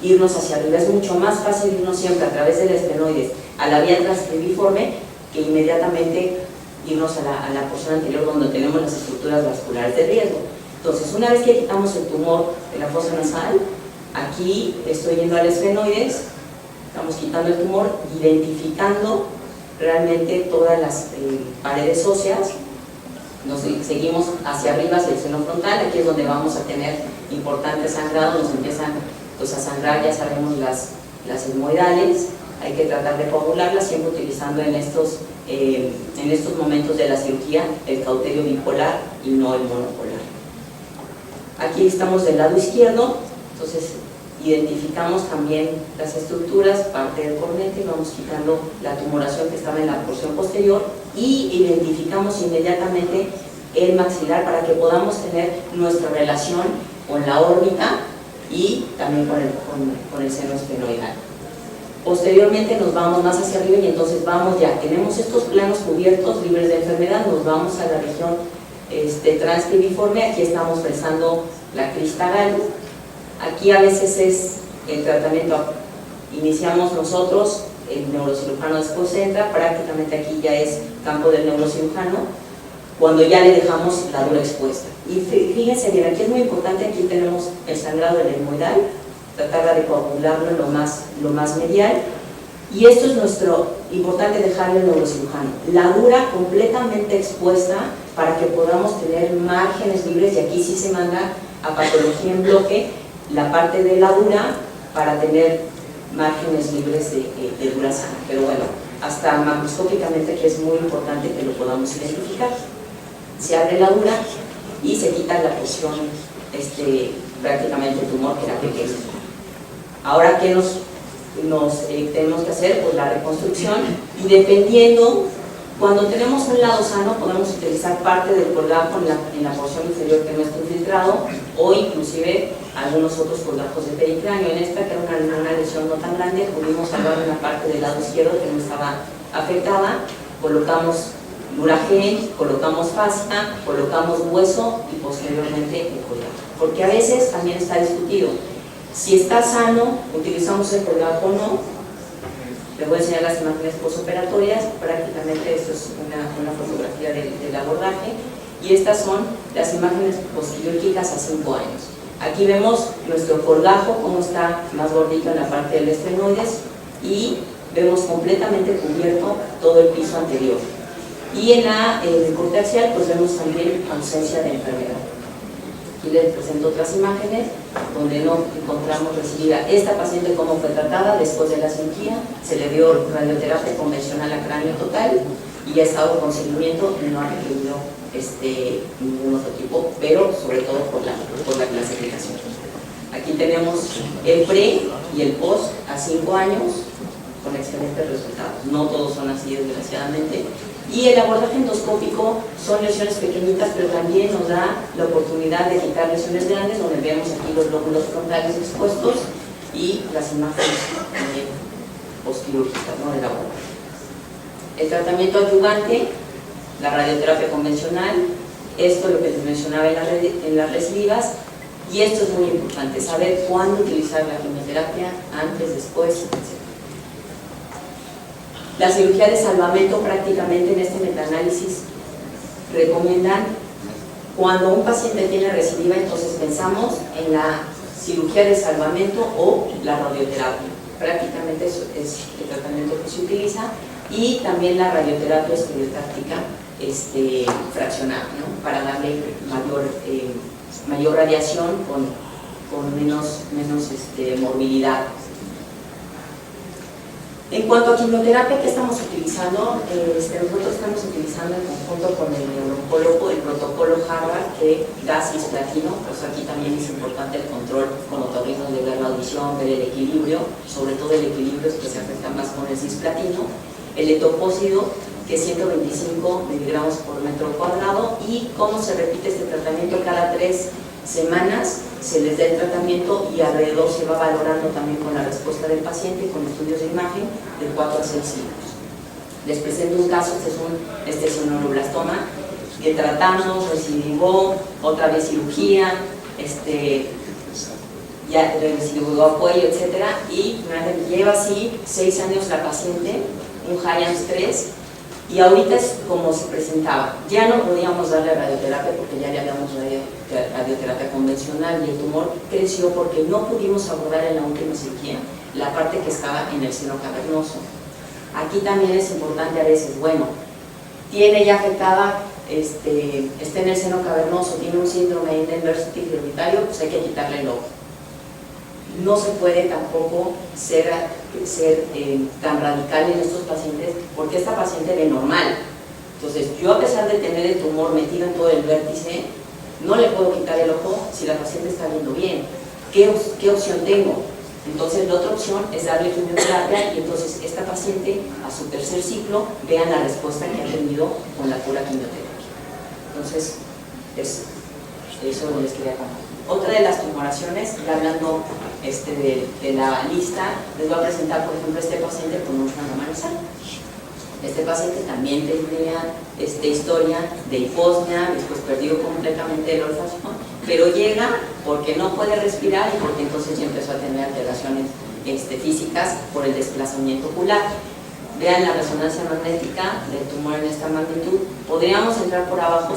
G: irnos hacia arriba. Es mucho más fácil irnos siempre a través del esfenoides a la vía transcribiforme que inmediatamente irnos a la porción anterior donde tenemos las estructuras vasculares de riesgo. Entonces, una vez que quitamos el tumor de la fosa nasal, aquí estoy yendo al esfenoides, estamos quitando el tumor, identificando realmente todas las paredes óseas. Nos seguimos hacia arriba, hacia el seno frontal. Aquí es donde vamos a tener importantes sangrados, nos empiezan pues, a sangrar, ya sabemos las etmoidales. Hay que tratar de coagularlas, siempre utilizando en estos momentos de la cirugía el cauterio bipolar y no el monopolar. Aquí estamos del lado izquierdo, entonces identificamos también las estructuras, parte del cornete, y vamos quitando la tumoración que estaba en la porción posterior, y identificamos inmediatamente el maxilar para que podamos tener nuestra relación con la órbita y también con el seno esfenoidal. Posteriormente nos vamos más hacia arriba y entonces vamos, ya tenemos estos planos cubiertos, libres de enfermedad, nos vamos a la región transcribiforme. Aquí estamos fresando la crista galli. Aquí a veces es el tratamiento, iniciamos nosotros, el neurocirujano después entra, prácticamente aquí ya es campo del neurocirujano, cuando ya le dejamos la dura expuesta. Y fíjense bien, aquí es muy importante, aquí tenemos el sangrado del etmoidal, tratar de coagularlo lo más medial, y esto es nuestro importante dejarle al neurocirujano, la dura completamente expuesta para que podamos tener márgenes libres, y aquí sí se manda a patología en bloque la parte de la dura para tener márgenes libres de dura sana. Pero bueno, hasta macroscópicamente que es muy importante que lo podamos identificar. Se abre la dura y se quita la porción, prácticamente el tumor que era pequeño. Ahora, ¿qué tenemos que hacer? Pues la reconstrucción, y dependiendo, cuando tenemos un lado sano podemos utilizar parte del colgajo en la porción inferior que no está infiltrado, o inclusive algunos otros colgajos de pericráneo. En esta, que era una lesión no tan grande, pudimos salvar una parte del lado izquierdo que no estaba afectada, colocamos Duragen, colocamos fascia, colocamos hueso y posteriormente el colgajo. Porque a veces también está discutido, si está sano, utilizamos el colgajo o no. Les voy a enseñar las imágenes posoperatorias, prácticamente esto es una fotografía del abordaje, y estas son las imágenes posquirúrgicas a 5 años. Aquí vemos nuestro colgajo, cómo está más gordito en la parte del esfenoides, y vemos completamente cubierto todo el piso anterior. Y en la corte axial pues vemos también ausencia de enfermedad. Aquí les presento otras imágenes donde no encontramos recibida esta paciente cómo fue tratada después de la cirugía. Se le dio radioterapia convencional a cráneo total y ha estado con seguimiento y no ha requerido ningún otro tipo, pero sobre todo por la clasificación. Aquí tenemos el pre y el post a 5 años con excelentes resultados. No todos son así, desgraciadamente. Y el abordaje endoscópico son lesiones pequeñitas, pero también nos da la oportunidad de quitar lesiones grandes, donde vemos aquí los lóbulos frontales expuestos y las imágenes postquirúrgicas, ¿no?, del abordaje. El tratamiento adyuvante, la radioterapia convencional, esto es lo que les mencionaba en las recidivas, y esto es muy importante, saber cuándo utilizar la quimioterapia, antes, después, etc. La cirugía de salvamento, prácticamente en este metaanálisis recomiendan cuando un paciente tiene recidiva, entonces pensamos en la cirugía de salvamento o la radioterapia. Prácticamente eso es el tratamiento que se utiliza, y también la radioterapia estereotáctica fraccionada, ¿no?, para darle mayor radiación con menos morbilidad. En cuanto a quimioterapia, ¿qué estamos utilizando? Nosotros estamos utilizando en conjunto con el neurooncólogo el protocolo Harvard, que da cisplatino. Pues aquí también es importante el control con otorrinos de ver la audición, ver el equilibrio, sobre todo el equilibrio es que se afecta más con el cisplatino. El etopósido, que es 125 miligramos por metro cuadrado, y cómo se repite este tratamiento cada 3 semanas, se les da el tratamiento y alrededor se va valorando también con la respuesta del paciente, con estudios de imagen de 4 a 6 ciclos. Les presento un caso, este es un neuroblastoma que tratamos, recidivó, otra vez cirugía, ya recibió apoyo, etcétera, y lleva así 6 años la paciente, un Hyams 3, y ahorita es como se presentaba. Ya no podíamos darle radioterapia porque ya le habíamos radioterapia convencional, y el tumor creció porque no pudimos abordar en la última cirugía la parte que estaba en el seno cavernoso. Aquí también es importante a veces, bueno, tiene ya afectada, está en el seno cavernoso, tiene un síndrome de Enden-Versity hereditario, pues hay que quitarle el ojo. No se puede tampoco ser tan radical en estos pacientes, porque esta paciente ve normal. Entonces, yo a pesar de tener el tumor metido en todo el vértice, no le puedo quitar el ojo si la paciente está viendo bien. ¿Qué opción tengo? Entonces, la otra opción es darle quimioterapia, y entonces esta paciente, a su tercer ciclo, vean la respuesta que ha tenido con la pura quimioterapia. Entonces, eso les quería contar. Otra de las tumoraciones, ya hablando de la lista, les voy a presentar, por ejemplo, este paciente con un frenoma nasal. Este paciente también tenía historia de hiposmia, después perdió completamente el olfato, pero llega porque no puede respirar y porque entonces ya empezó a tener alteraciones físicas por el desplazamiento ocular. Vean la resonancia magnética del tumor en esta magnitud. Podríamos entrar por abajo,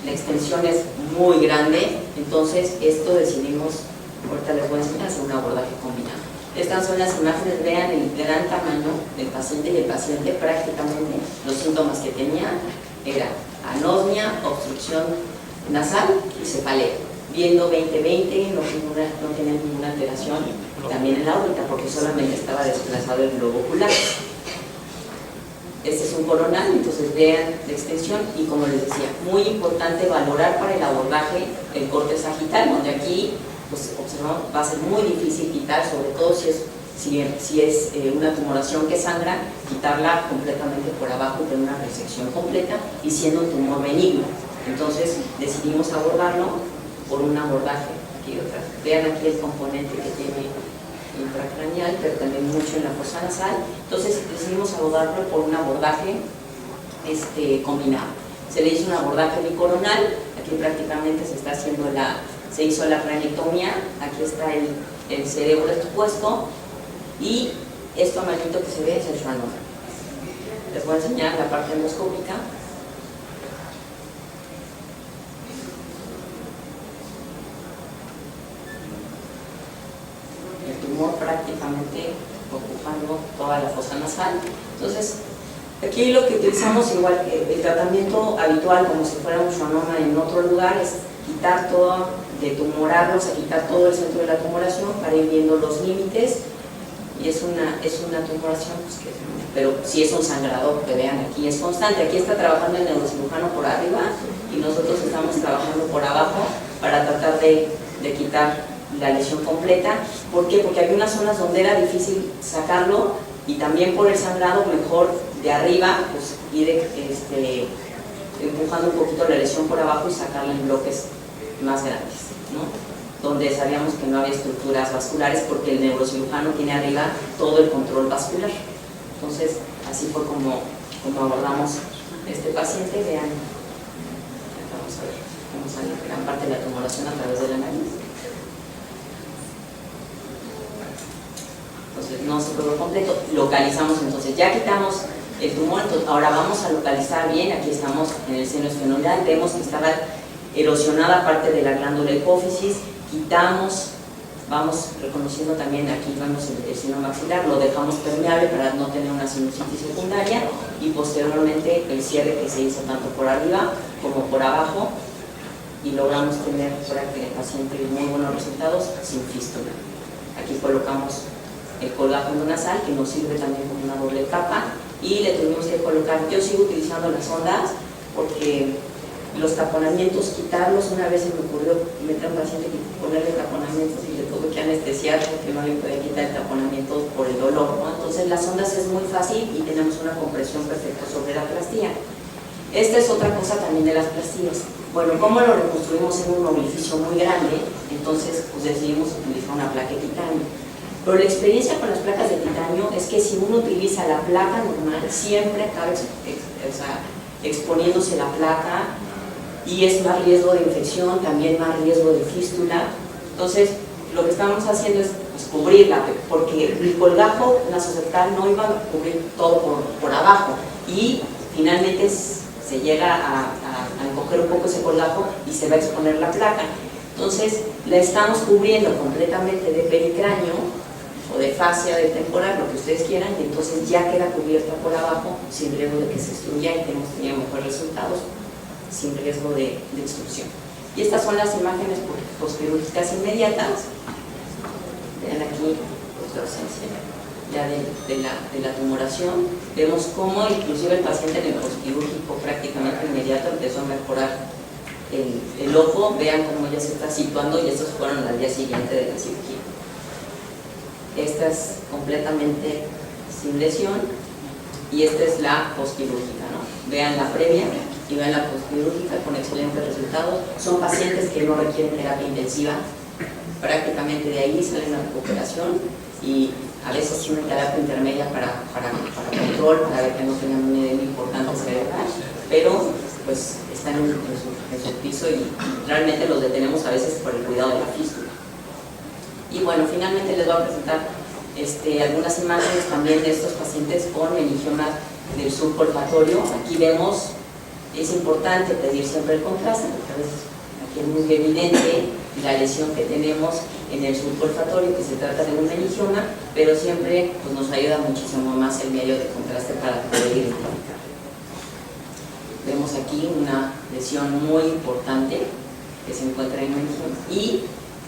G: la extensión es muy grande, entonces esto decidimos, ahorita les voy a enseñar, hacer un abordaje combinado. Estas son las imágenes, vean el gran tamaño del paciente, y el paciente prácticamente los síntomas que tenía era anosmia, obstrucción nasal y cefalea. Viendo 20/20, no tenía ninguna alteración también en la órbita porque solamente estaba desplazado el globo ocular. Este es un coronal, entonces vean la extensión, y como les decía, muy importante valorar para el abordaje el corte sagital, donde aquí pues observamos va a ser muy difícil quitar, sobre todo si es una tumoración que sangra, quitarla completamente por abajo de una resección completa y siendo un tumor benigno. Entonces decidimos abordarlo por un abordaje. Vean aquí el componente que tiene intracraneal, pero también mucho en la fosa nasal. Entonces decidimos abordarlo por un abordaje combinado. Se le hizo un abordaje bicoronal, aquí prácticamente se hizo la craneectomía, aquí está el cerebro expuesto, y esto amarillito que se ve es el schwannoma. Les voy a enseñar la parte endoscópica. El tumor prácticamente ocupando toda la fosa nasal. Entonces, aquí lo que utilizamos, igual el tratamiento habitual, como si fuera un schwannoma en otro lugar, es quitar todo, detumorarlos, a quitar todo el centro de la tumoración para ir viendo los límites, y es una tumoración, pues, pero si es un sangrado, que vean aquí es constante. Aquí está trabajando el neurocirujano por arriba y nosotros estamos trabajando por abajo para tratar de quitar la lesión completa. ¿Por qué? Porque había unas zonas donde era difícil sacarlo, y también por el sangrado mejor de arriba pues ir empujando un poquito la lesión por abajo y sacarla en bloques más grandes, ¿no? Donde sabíamos que no había estructuras vasculares porque el neurocirujano tiene arriba todo el control vascular. Entonces así fue como abordamos este paciente. Vean, vamos a ver cómo sale gran parte de la tumoración a través de la nariz. Entonces no se quedó completo, localizamos, entonces ya quitamos el tumor, entonces ahora vamos a localizar bien. Aquí estamos en el seno esfenoidal, vemos que estaba erosionada parte de la glándula hipófisis, quitamos, vamos reconociendo también, aquí vemos el seno maxilar, lo dejamos permeable para no tener una sinusitis secundaria, y posteriormente el cierre que se hizo tanto por arriba como por abajo, y logramos tener para que el paciente muy buenos resultados sin fístula. Aquí colocamos el colágeno nasal, que nos sirve también como una doble capa, y le tuvimos que colocar, yo sigo utilizando las ondas porque los taponamientos, quitarlos, una vez se me ocurrió meter a un paciente y ponerle taponamientos y le tuve que anestesiar porque no le podía quitar el taponamiento por el dolor, ¿no? Entonces las ondas es muy fácil y tenemos una compresión perfecta sobre la plastía. Esta es otra cosa también de las plastillas. Bueno, como lo reconstruimos en un orificio muy grande, entonces pues decidimos utilizar una placa de titanio. Pero la experiencia con las placas de titanio es que si uno utiliza la placa normal, siempre acaba exponiéndose la placa y es más riesgo de infección, también más riesgo de fístula. Entonces, lo que estamos haciendo es pues, cubrirla, porque el colgajo nasoseptal no iba a cubrir todo por abajo, y finalmente se llega a encoger un poco ese colgajo y se va a exponer la placa. Entonces, la estamos cubriendo completamente de pericráneo o de fascia, de temporal, lo que ustedes quieran, y entonces ya queda cubierta por abajo sin riesgo de que se obstruya, y hemos tenido mejores resultados sin riesgo de obstrucción. Y estas son las imágenes posquirúrgicas inmediatas. Vean aquí pues, la ausencia ya de la tumoración. Vemos cómo inclusive el paciente en el posquirúrgico prácticamente inmediato empezó a mejorar el ojo. Vean cómo ya se está situando, y estos fueron al día siguiente de la cirugía. Esta es completamente sin lesión, y esta es la posquirúrgica, ¿no? Vean la previa y vean la posquirúrgica con excelentes resultados. Son pacientes que no requieren terapia intensiva, prácticamente de ahí sale una recuperación, y a veces una terapia intermedia para control, para ver que no tengan un edema importante cerebral, pero pues están en su piso, y realmente los detenemos a veces por el cuidado de la fístula. Y bueno, finalmente les voy a presentar algunas imágenes también de estos pacientes con meningioma del surco olfatorio. Aquí vemos, es importante pedir siempre el contraste, porque a veces aquí es muy evidente la lesión que tenemos en el surco olfatorio, que se trata de un meningioma, pero siempre pues, nos ayuda muchísimo más el medio de contraste para poder identificar. Vemos aquí una lesión muy importante que se encuentra en el meningioma, y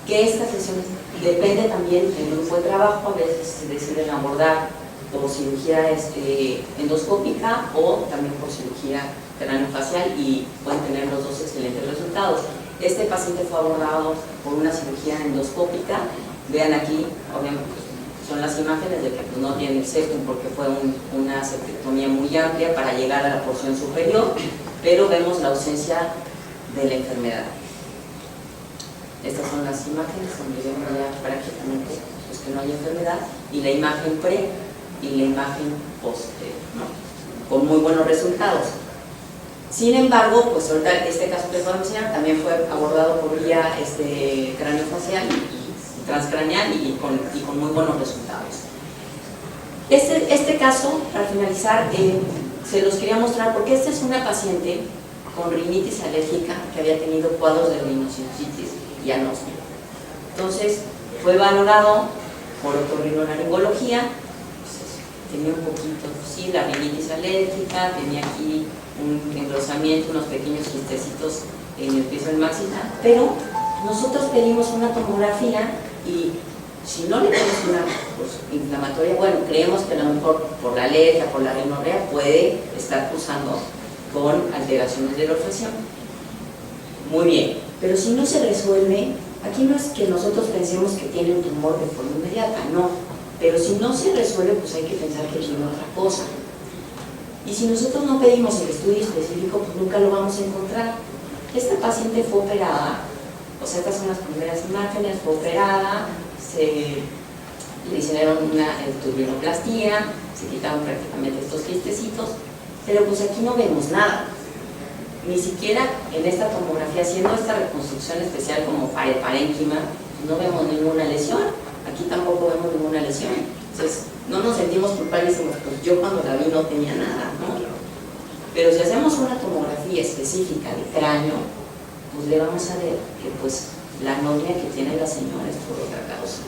G: que estas lesiones depende también del grupo de trabajo. A veces se deciden abordar por cirugía endoscópica o también por cirugía craneofacial, y pueden tener los dos excelentes resultados. Este paciente fue abordado por una cirugía endoscópica. Vean aquí, obviamente son las imágenes de que pues, no tiene el septum, porque fue una septictomía muy amplia para llegar a la porción superior, pero vemos la ausencia de la enfermedad. Estas son las imágenes donde vemos ya prácticamente pues, que no hay enfermedad, y la imagen pre y la imagen post, ¿no? Con muy buenos resultados. Sin embargo, pues ahorita este caso que les voy a enseñar también fue abordado por vía craneofacial y transcraneal, y con muy buenos resultados. Este caso, para finalizar, se los quería mostrar porque esta es una paciente con rinitis alérgica que había tenido cuadros de rinosinusitis y anosmia. Entonces, fue valorado por otorrinolaringología. Tenía un poquito, sí, la rinitis alérgica, tenía aquí un engrosamiento, unos pequeños quistecitos en el piso del maxilar, pero nosotros pedimos una tomografía, y si no le tenemos una inflamatoria, bueno, creemos que a lo mejor por la alergia, por la rinorrea, puede estar cursando con alteraciones de la olfacción. Muy bien, pero si no se resuelve, aquí no es que nosotros pensemos que tiene un tumor de forma inmediata, no, pero si no se resuelve, pues hay que pensar que tiene otra cosa. Y si nosotros no pedimos el estudio específico, pues nunca lo vamos a encontrar. Esta paciente fue operada, o sea, estas son las primeras imágenes, fue operada, le hicieron una turbinoplastía, se quitaron prácticamente estos quistecitos, pero pues aquí no vemos nada. Ni siquiera en esta tomografía, haciendo esta reconstrucción especial como para el parénquima, no vemos ninguna lesión. Aquí tampoco vemos ninguna lesión. Entonces, no nos sentimos culpables, pues yo cuando la vi no tenía nada, ¿no? Pero si hacemos una tomografía específica de cráneo, pues le vamos a ver que pues la anomia que tiene la señora es por otra causa,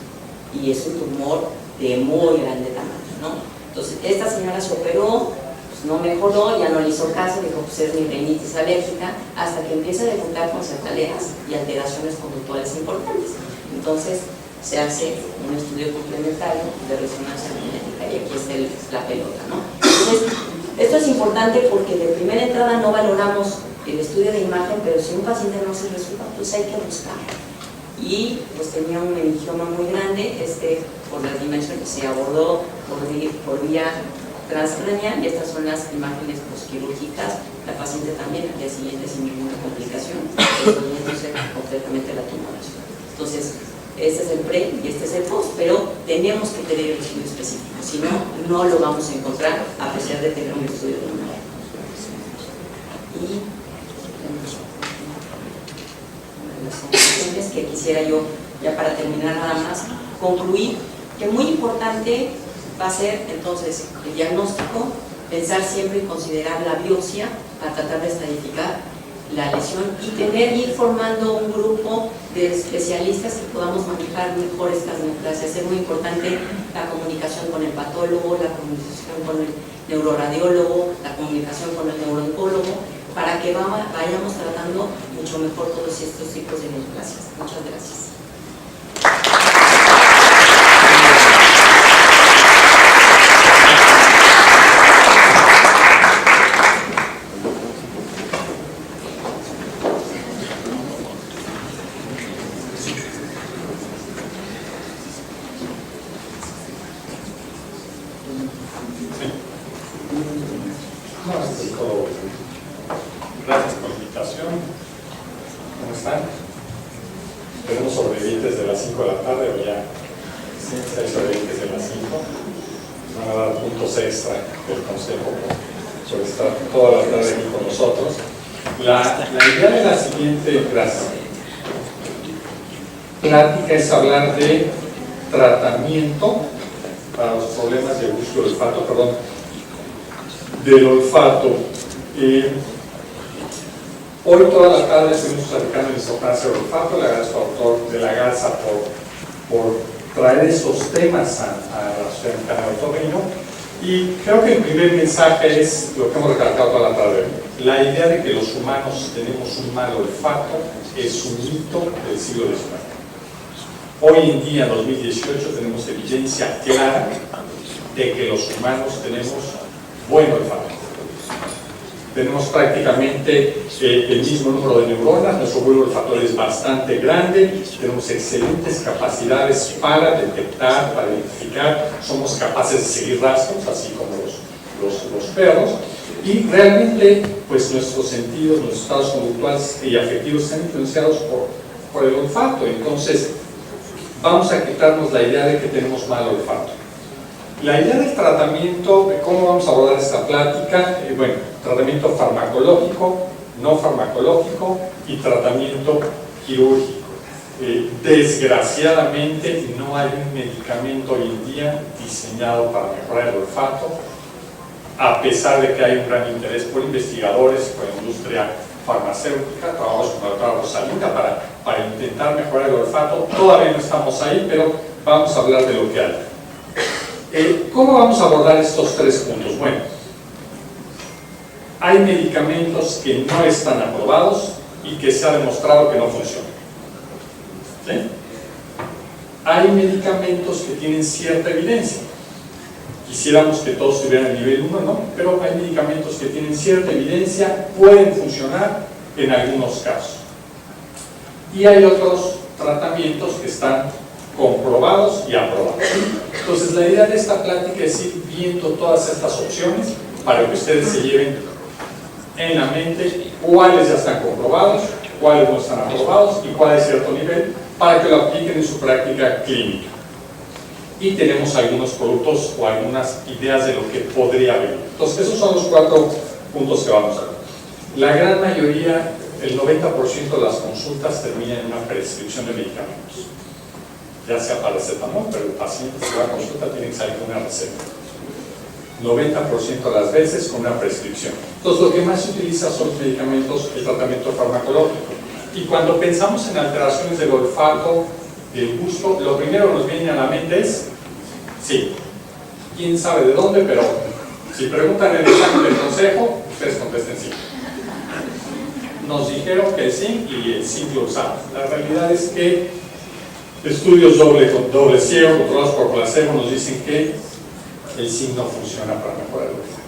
G: y es un tumor de muy grande tamaño, ¿no? Entonces, esta señora se operó, pues no mejoró, ya no le hizo caso, dijo pues es mi rinitis alérgica, hasta que empieza a debutar con cefaleas y alteraciones conductuales importantes. Entonces, se hace un estudio complementario de resonancia magnética, y aquí es la pelota, ¿no? Entonces, esto es importante porque de primera entrada no valoramos el estudio de imagen, pero si un paciente no se resuelve, pues hay que buscar. Y pues tenía un meningioma muy grande, por las dimensiones se abordó por vía transcraneal, y estas son las imágenes posquirúrgicas. La paciente también al día siguiente sin ninguna complicación, resolviéndose completamente la tumoración. Entonces, este es el pre y este es el post, pero tenemos que tener el estudio específico, si no, no lo vamos a encontrar a pesar de tener un estudio de una. Y que quisiera yo, ya para terminar nada más, concluir que muy importante va a ser entonces el diagnóstico, pensar siempre en considerar la biopsia para tratar de estratificar la lesión y ir formando un grupo de especialistas que podamos manejar mejor estas neoplasias. Es muy importante la comunicación con el patólogo, la comunicación con el neuroradiólogo, la comunicación con el neurooncólogo, para que vayamos tratando mucho mejor todos estos tipos de neoplasias. Muchas gracias.
H: Gracias por la invitación. ¿Cómo están? Tenemos sobrevivientes de las 5 de la tarde, o ya 6 sobrevivientes de las 5. Van a dar puntos extra del consejo por estar toda la tarde aquí con nosotros. La idea es la siguiente, gracias. Plática es hablar de tratamiento para los problemas de gusto y olfato, del olfato. Hoy toda la tarde estuvimos platicando en Isocracia del olfato. Le agradezco al doctor de la Garza por traer esos temas a la Sociedad Mexicana de Otorrino. Y creo que el primer mensaje es lo que hemos recalcado toda la tarde. La idea de que los humanos tenemos un mal olfato es un mito del siglo XIX. Hoy en día, 2018, tenemos evidencia clara de que los humanos tenemos buen olfato. Tenemos prácticamente el mismo número de neuronas, nuestro bulbo olfatorio es bastante grande, tenemos excelentes capacidades para detectar, para identificar, somos capaces de seguir rastros, así como los perros, y realmente pues nuestros sentidos, nuestros estados conductuales y afectivos están influenciados por el olfato. Entonces vamos a quitarnos la idea de que tenemos mal olfato. La idea del tratamiento, de cómo vamos a abordar esta plática, bueno, tratamiento farmacológico, no farmacológico y tratamiento quirúrgico. Desgraciadamente no hay un medicamento hoy en día diseñado para mejorar el olfato, a pesar de que hay un gran interés por investigadores, por la industria farmacéutica. Trabajamos con la doctora Rosalinda para intentar mejorar el olfato. Todavía no estamos ahí, pero vamos a hablar de lo que hay. ¿Cómo vamos a abordar estos tres puntos? Bueno, hay medicamentos que no están aprobados y que se ha demostrado que no funcionan. ¿Sí? Hay medicamentos que tienen cierta evidencia. Quisiéramos que todos estuvieran en nivel 1, ¿no? Pero hay medicamentos que tienen cierta evidencia, pueden funcionar en algunos casos. Y hay otros tratamientos que están comprobados y aprobados. Entonces la idea de esta plática es ir viendo todas estas opciones para que ustedes se lleven en la mente cuáles ya están comprobados, cuáles no están aprobados y cuál es cierto nivel, para que lo apliquen en su práctica clínica. Y tenemos algunos productos o algunas ideas de lo que podría venir. Entonces esos son los 4 puntos que vamos a ver. La gran mayoría, el 90% de las consultas terminan en una prescripción de medicamentos, ya sea paracetamol, pero el paciente si va a consulta tiene que salir con una receta. 90% de las veces con una prescripción. Entonces lo que más se utiliza son los medicamentos, el tratamiento farmacológico. Y cuando pensamos en alteraciones del olfato, del gusto, lo primero que nos viene a la mente es sí. Quién sabe de dónde, pero si preguntan en el examen del consejo, ustedes contesten sí. Nos dijeron que el zinc y el zinc lo usamos. La realidad es que estudios doble ciego controlados por placebo nos dicen que el zinc no funciona para mejorar el olfato.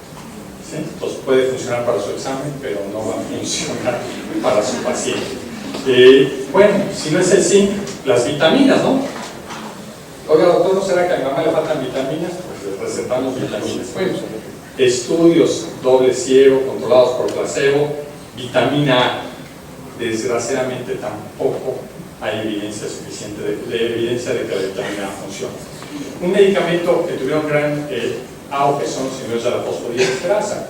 H: ¿Sí? Entonces puede funcionar para su examen, pero no va a funcionar para su paciente. Bueno, si no es el zinc, las vitaminas, ¿no? Oiga, doctor, ¿no será que a mi mamá le faltan vitaminas? Pues le recetamos vitaminas. Bueno, estudios doble ciego controlados por placebo, vitamina A. Desgraciadamente tampoco hay evidencia suficiente de evidencia de que la vitamina A funciona. Un medicamento que tuvieron gran auge son los inhibidores de la fosfodiesterasa.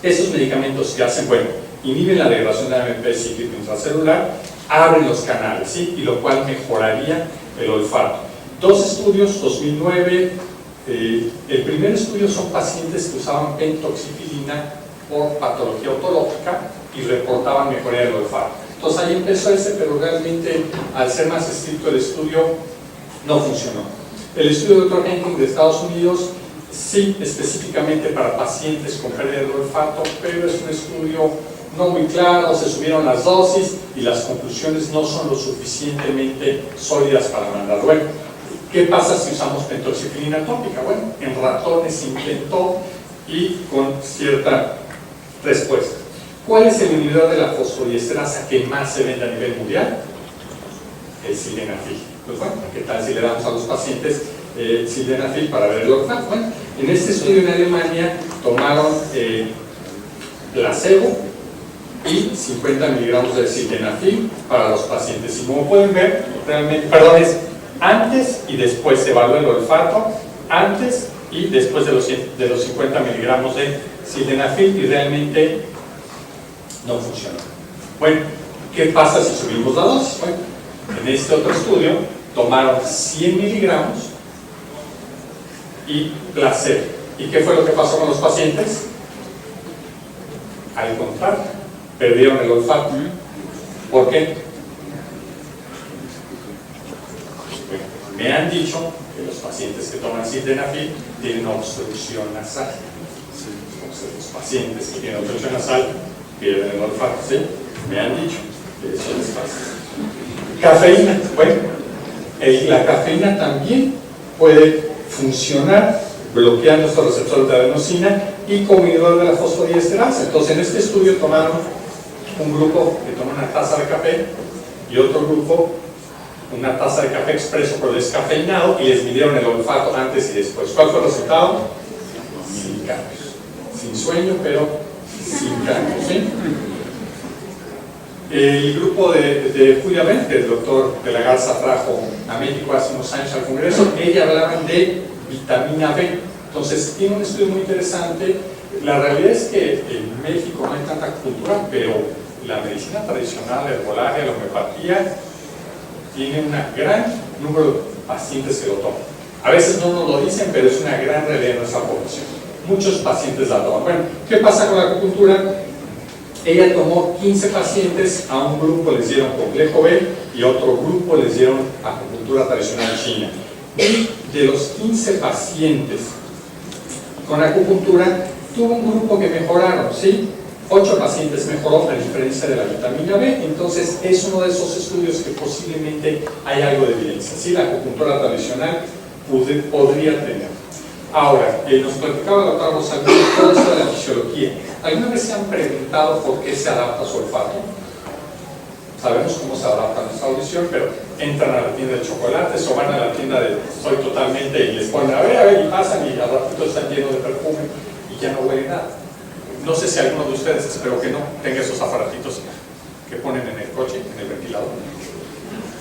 H: Esos medicamentos que hacen, bueno, inhiben la degradación de AMP cíclico intracelular abre los canales, ¿sí? Y lo cual mejoraría el olfato. Dos estudios, 2009, el primer estudio son pacientes que usaban pentoxifilina por patología otológica y reportaban mejoría del olfato. Entonces ahí empezó ese, pero realmente al ser más estricto el estudio no funcionó. El estudio de Dr. Henking de Estados Unidos, sí, específicamente para pacientes con pérdida del olfato, pero es un estudio no muy claro, se subieron las dosis y las conclusiones no son lo suficientemente sólidas para mandar. Bueno, ¿qué pasa si usamos pentoxifilina tópica? Bueno, en ratones se intentó y con cierta respuesta. ¿Cuál es el inhibidor de la fosfodiesterasa que más se vende a nivel mundial? El sildenafil. Pues bueno, ¿qué tal si le damos a los pacientes sildenafil para ver el olfato? Bueno, en este estudio en Alemania tomaron placebo y 50 miligramos de sildenafil para los pacientes. Y como pueden ver, realmente, perdón, es antes y después se evalúa el olfato, antes y después de los 50 miligramos de sildenafil, y realmente no funciona. Bueno, ¿qué pasa si subimos la dosis? Bueno, en este otro estudio tomaron 100 miligramos y placebo. ¿Y qué fue lo que pasó con los pacientes? Al contrario, perdieron el olfato. ¿Por qué? Bueno, me han dicho que los pacientes que toman sildenafil tienen obstrucción nasal. Entonces, los pacientes que tienen obstrucción nasal pierden el olfato, ¿sí? Me han dicho que eso les pasa. Cafeína. Bueno, la cafeína también puede funcionar bloqueando estos receptores de adenosina y como inhibidor de la fosfodiesterasa. Entonces, en este estudio tomaron un grupo que tomó una taza de café y otro grupo una taza de café expreso pero descafeinado, y les midieron el olfato antes y después. ¿Cuál fue el resultado? Sin cambios. Sin sueño, pero sin cambios, ¿sí? El grupo de Julia Ben, que el doctor de la Garza trajo a México hace unos años al Congreso, ella hablaban de vitamina B. Entonces, tiene un estudio muy interesante. La realidad es que en México no hay tanta cultura, pero la medicina tradicional, la herbolaria, la homeopatía, tiene un gran número de pacientes que lo toman. A veces no nos lo dicen, pero es una gran realidad en nuestra población. Muchos pacientes la toman. Bueno, ¿qué pasa con la acupuntura? Ella tomó 15 pacientes, a un grupo les dieron complejo B y a otro grupo les dieron acupuntura tradicional china. Y de los 15 pacientes con acupuntura, tuvo un grupo que mejoraron, ¿sí? 8 pacientes mejoró a diferencia de la vitamina B. Entonces es uno de esos estudios que posiblemente hay algo de evidencia, ¿sí? La acupuntura tradicional podría tener. Ahora, nos platicaba la doctora Rosalía todo esto de la fisiología. ¿Alguna vez se han preguntado por qué se adapta su olfato? Sabemos cómo se adapta nuestra audición, pero entran a la tienda de chocolates o van a la tienda de Soy Totalmente y les ponen a ver, y pasan y al ratito están llenos de perfume y ya no huele nada. No sé si alguno de ustedes, espero que no, tenga esos aparatitos que ponen en el coche, en el ventilador.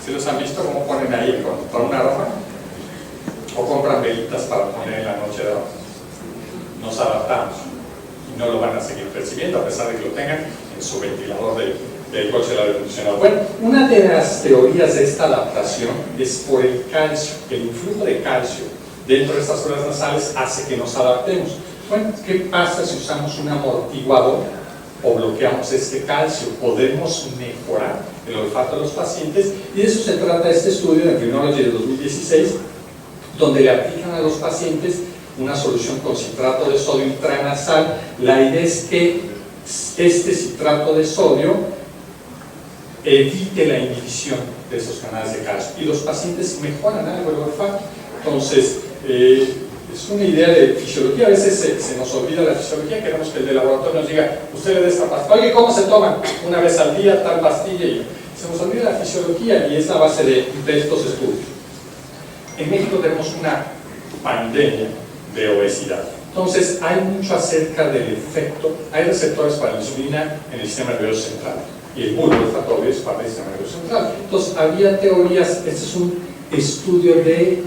H: ¿Sí los han visto cómo ponen ahí con un aroma? O compran velitas para poner en la noche de aroma. Nos adaptamos y no lo van a seguir percibiendo a pesar de que lo tengan en su ventilador del coche del aire acondicionado. Bueno, una de las teorías de esta adaptación es por el calcio. El influjo de calcio dentro de estas cuerdas nasales hace que nos adaptemos. Bueno, ¿qué pasa si usamos un amortiguador o bloqueamos este calcio? Podemos mejorar el olfato de los pacientes, y de eso se trata este estudio de Immunology de 2016, donde le aplican a los pacientes una solución con citrato de sodio intranasal. La idea es que este citrato de sodio evite la inhibición de esos canales de calcio y los pacientes mejoran algo el olfato. Entonces, es una idea de fisiología. A veces se nos olvida la fisiología, queremos que el de laboratorio nos diga, usted le dé esta pastilla, oye, ¿cómo se toman? Una vez al día, tal pastilla, y se nos olvida la fisiología, y es la base de estos estudios. En México tenemos una pandemia de obesidad. Entonces, hay mucho acerca del efecto. Hay receptores para la insulina en el sistema nervioso central, y el bulbo olfatorio es para el sistema nervioso central. Entonces, había teorías. Este es un estudio de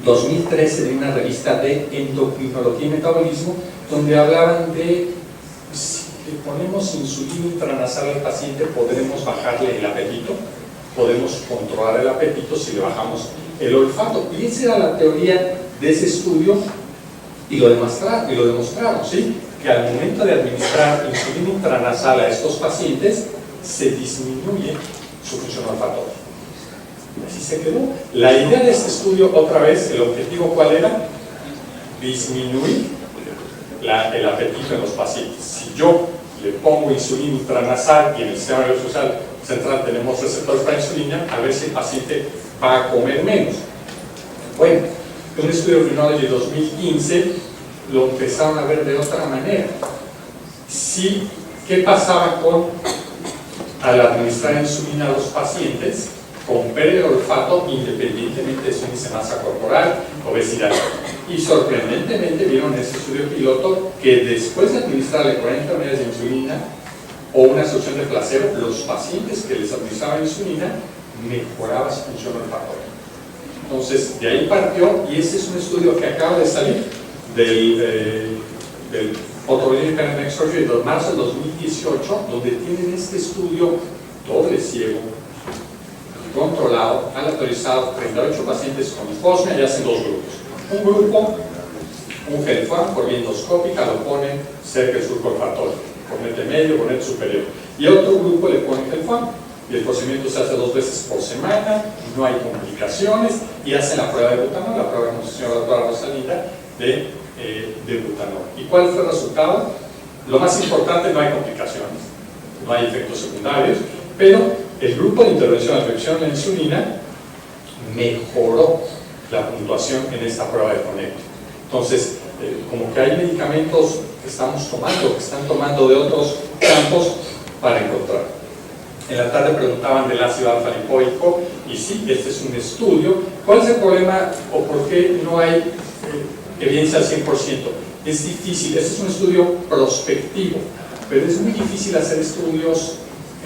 H: 2013 de una revista de endocrinología y metabolismo, donde hablaban de le ponemos insulina intranasal al paciente, podremos bajarle el apetito, podemos controlar el apetito si le bajamos el olfato. Y esa era la teoría de ese estudio, y lo demostraron, ¿sí? Que al momento de administrar insulina intranasal a estos pacientes, se disminuye su función olfatoria. Así se quedó. La idea de este estudio, otra vez, el objetivo ¿cuál era? Disminuir el apetito en los pacientes. Si yo le pongo insulina intranasal y en el sistema nervioso central tenemos receptores para insulina, a ver si el paciente va a comer menos. Bueno, un estudio de Rhinology 2015 lo empezaron a ver de otra manera. Sí, ¿qué pasaba al administrar insulina a los pacientes con pérdida de olfato independientemente de su índice de masa corporal, obesidad? Y sorprendentemente vieron en ese estudio piloto que después de administrarle 40 unidades de insulina o una solución de placebo, los pacientes que les administraban insulina mejoraba su función olfatoria. Entonces, de ahí partió, y ese es un estudio que acaba de salir del Otolaryngologic Neck Surgery de marzo del 2018, donde tienen este estudio doble ciego, controlado, aleatorizado, 38 pacientes con hiposmia, y hacen dos grupos. Un grupo, un gelfan por vía endoscópica, lo ponen cerca del surco olfatorio, cornete medio, cornete superior, y otro grupo le ponen gelfan, y el procedimiento se hace 2 veces por semana, no hay complicaciones, y hacen la prueba de butanol, la prueba, como señora doctora Rosalinda, de butanol. ¿Y cuál fue el resultado? Lo más importante, no hay complicaciones, no hay efectos secundarios, pero el grupo de intervención de reducción de la insulina mejoró la puntuación en esta prueba de conecto. Entonces, como que hay medicamentos que estamos tomando, que están tomando de otros campos para encontrar. En la tarde preguntaban del ácido alfa-lipoico, y sí, este es un estudio. ¿Cuál es el problema o por qué no hay evidencia al 100%? Es difícil, este es un estudio prospectivo, pero es muy difícil hacer estudios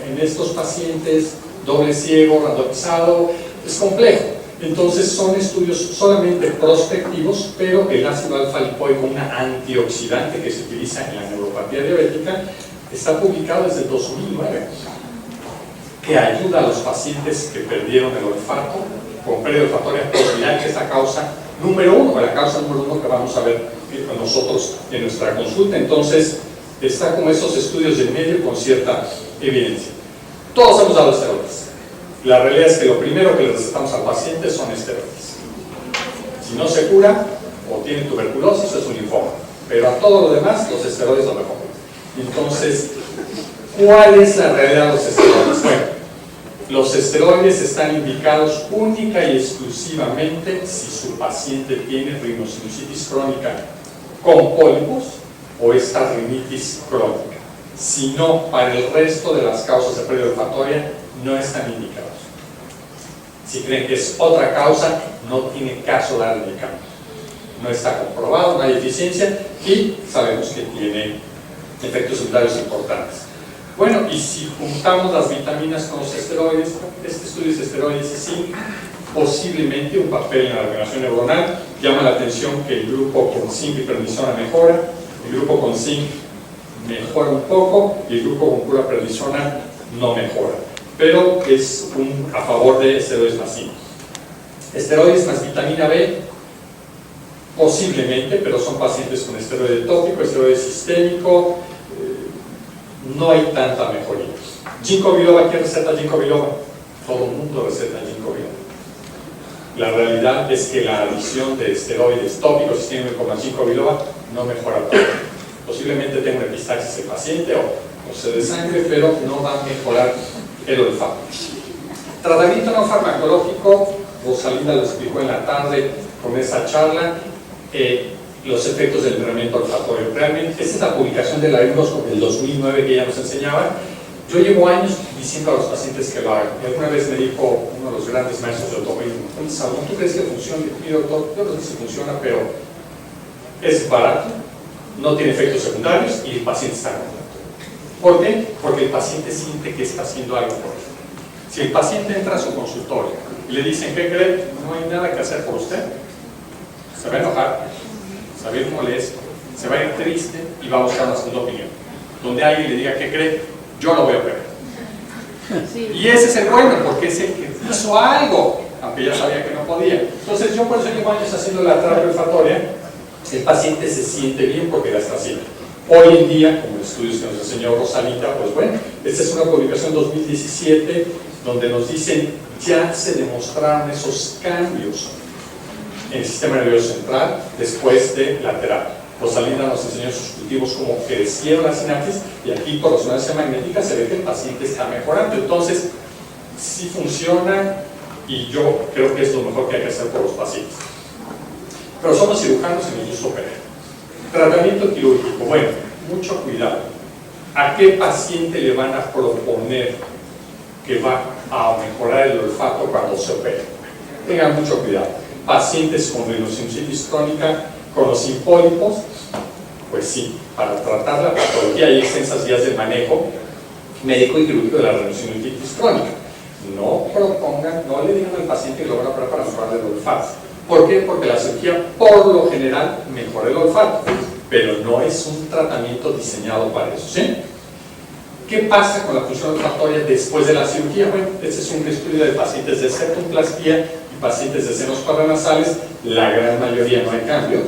H: en estos pacientes, doble ciego, randomizado, es complejo. Entonces son estudios solamente prospectivos, pero el ácido alfa-lipoico, una antioxidante que se utiliza en la neuropatía diabética, está publicado desde el 2009, que ayuda a los pacientes que perdieron el olfato con pérdida olfatoria posibilidad, que es la causa número 1, la causa número 1 que vamos a ver nosotros en nuestra consulta. Entonces está como esos estudios de medio con cierta evidencia. Todos hemos dado esteroides. La realidad es que lo primero que le recetamos al paciente son esteroides. Si no se cura o tiene tuberculosis, es un linfoma, pero a todo lo demás los esteroides lo mejor. Entonces, ¿cuál es la realidad de los esteroides? Bueno, los esteroides están indicados única y exclusivamente si su paciente tiene rinosinusitis crónica con pólipos o esta rinitis crónica. Si no, para el resto de las causas de pérdida olfatoria no están indicados. Si creen que es otra causa, no tiene caso dar el medicamento. No está comprobado, no hay eficiencia y sabemos que tiene efectos secundarios importantes. Bueno, y si juntamos las vitaminas con los esteroides, este estudio de esteroides y zinc, posiblemente un papel en la regeneración neuronal. Llama la atención que el grupo con zinc y prednisona mejora, el grupo con zinc mejora un poco y el grupo con pura prednisona no mejora, pero es a favor de esteroides más zinc. Esteroides más vitamina B, posiblemente, pero son pacientes con esteroide tópico, esteroide sistémico, no hay tanta mejoría. Ginkgo biloba, ¿quién receta ginkgo biloba? Todo el mundo receta ginkgo biloba. La realidad es que la adición de esteroides tópicos sistémicos más ginkgo biloba no mejora todo. Posiblemente tenga una epistaxis el paciente o sed de sangre, pero no va a mejorar el olfato. Tratamiento no farmacológico, Rosalinda lo explicó en la tarde con esa charla. Los efectos del entrenamiento olfatorio. Realmente, esta es la publicación de la endoscopia del 2009 que ella nos enseñaba. Yo llevo años diciendo a los pacientes que lo hagan. Y alguna vez me dijo uno de los grandes maestros de otorrino, Salomón, ¿tú crees que funciona? Mi doctor, yo no sé si funciona, pero es barato, no tiene efectos secundarios y el paciente está contento. ¿Por qué? Porque el paciente siente que está haciendo algo por él. Si el paciente entra a su consultorio y le dicen, ¿qué cree? No hay nada que hacer por usted, se va a enojar, se va a ir molesto, se va a ir triste y va a buscar una segunda opinión. donde alguien le diga que cree, yo lo voy a operar.
E: Sí.
H: Y ese es el bueno, porque es el que hizo algo, aunque ya sabía que no podía. Entonces yo por eso llevo años haciendo la terapia olfatoria, el paciente se siente bien porque la está haciendo. Hoy en día, como estudios que nos enseñó Rosalita, pues bueno, esta es una publicación 2017 donde nos dicen ya se demostraron esos cambios en el sistema nervioso central después de la terapia. Rosalita nos enseñó sus cultivos cómo crecieron las sinapsis y aquí por resonancia magnética se ve que el paciente está mejorando. Entonces, sí funciona y yo creo que es lo mejor que hay que hacer por los pacientes. Pero somos cirujanos y nos gusta operar. Tratamiento quirúrgico, bueno, mucho cuidado. ¿A qué paciente le van a proponer que va a mejorar el olfato cuando se opere? Tengan mucho cuidado. Pacientes con rinosinusitis crónica, con los sin pólipos, pues sí, para tratar la patología hay extensas vías de manejo médico y quirúrgico de la rinosinusitis crónica. No propongan, no le digan al paciente que lo van a operar para mejorar el olfato. ¿Por qué? Porque la cirugía por lo general mejora el olfato, pero no es un tratamiento diseñado para eso, ¿sí? ¿Qué pasa con la función olfatoria después de la cirugía? Bueno, este es un estudio de pacientes de septumplastia y pacientes de senos paranasales, la gran mayoría no hay cambio,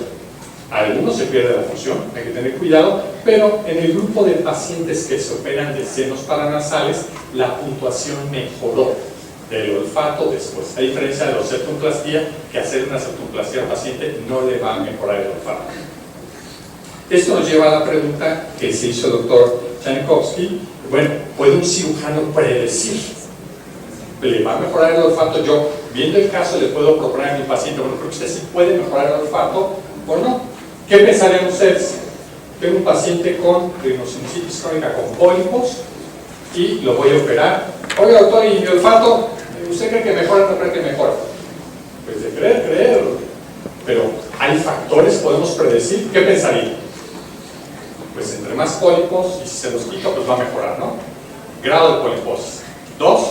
H: algunos se pierde la función, hay que tener cuidado, pero en el grupo de pacientes que se operan de senos paranasales, la puntuación mejoró del olfato después, a diferencia de los septumplastia, que hacer una septumplastia al paciente no le va a mejorar el olfato. Esto nos lleva a la pregunta que se hizo el doctor Janikowski. Bueno, ¿puede un cirujano predecir? ¿Le va a mejorar el olfato? Yo, viendo el caso, le puedo proponer a mi paciente, bueno, creo que usted sí puede mejorar el olfato o no. ¿Qué pensarían ustedes? Tengo un paciente con rinosinusitis crónica con pólipos y lo voy a operar. Oiga, doctor, ¿y mi olfato? ¿Usted cree que mejora o no cree que mejora? Pues de creer. Pero hay factores, podemos predecir. ¿Qué pensaría? Pues entre más pólipos, y si se los quita, pues va a mejorar, ¿no? Grado de poliposis. 2,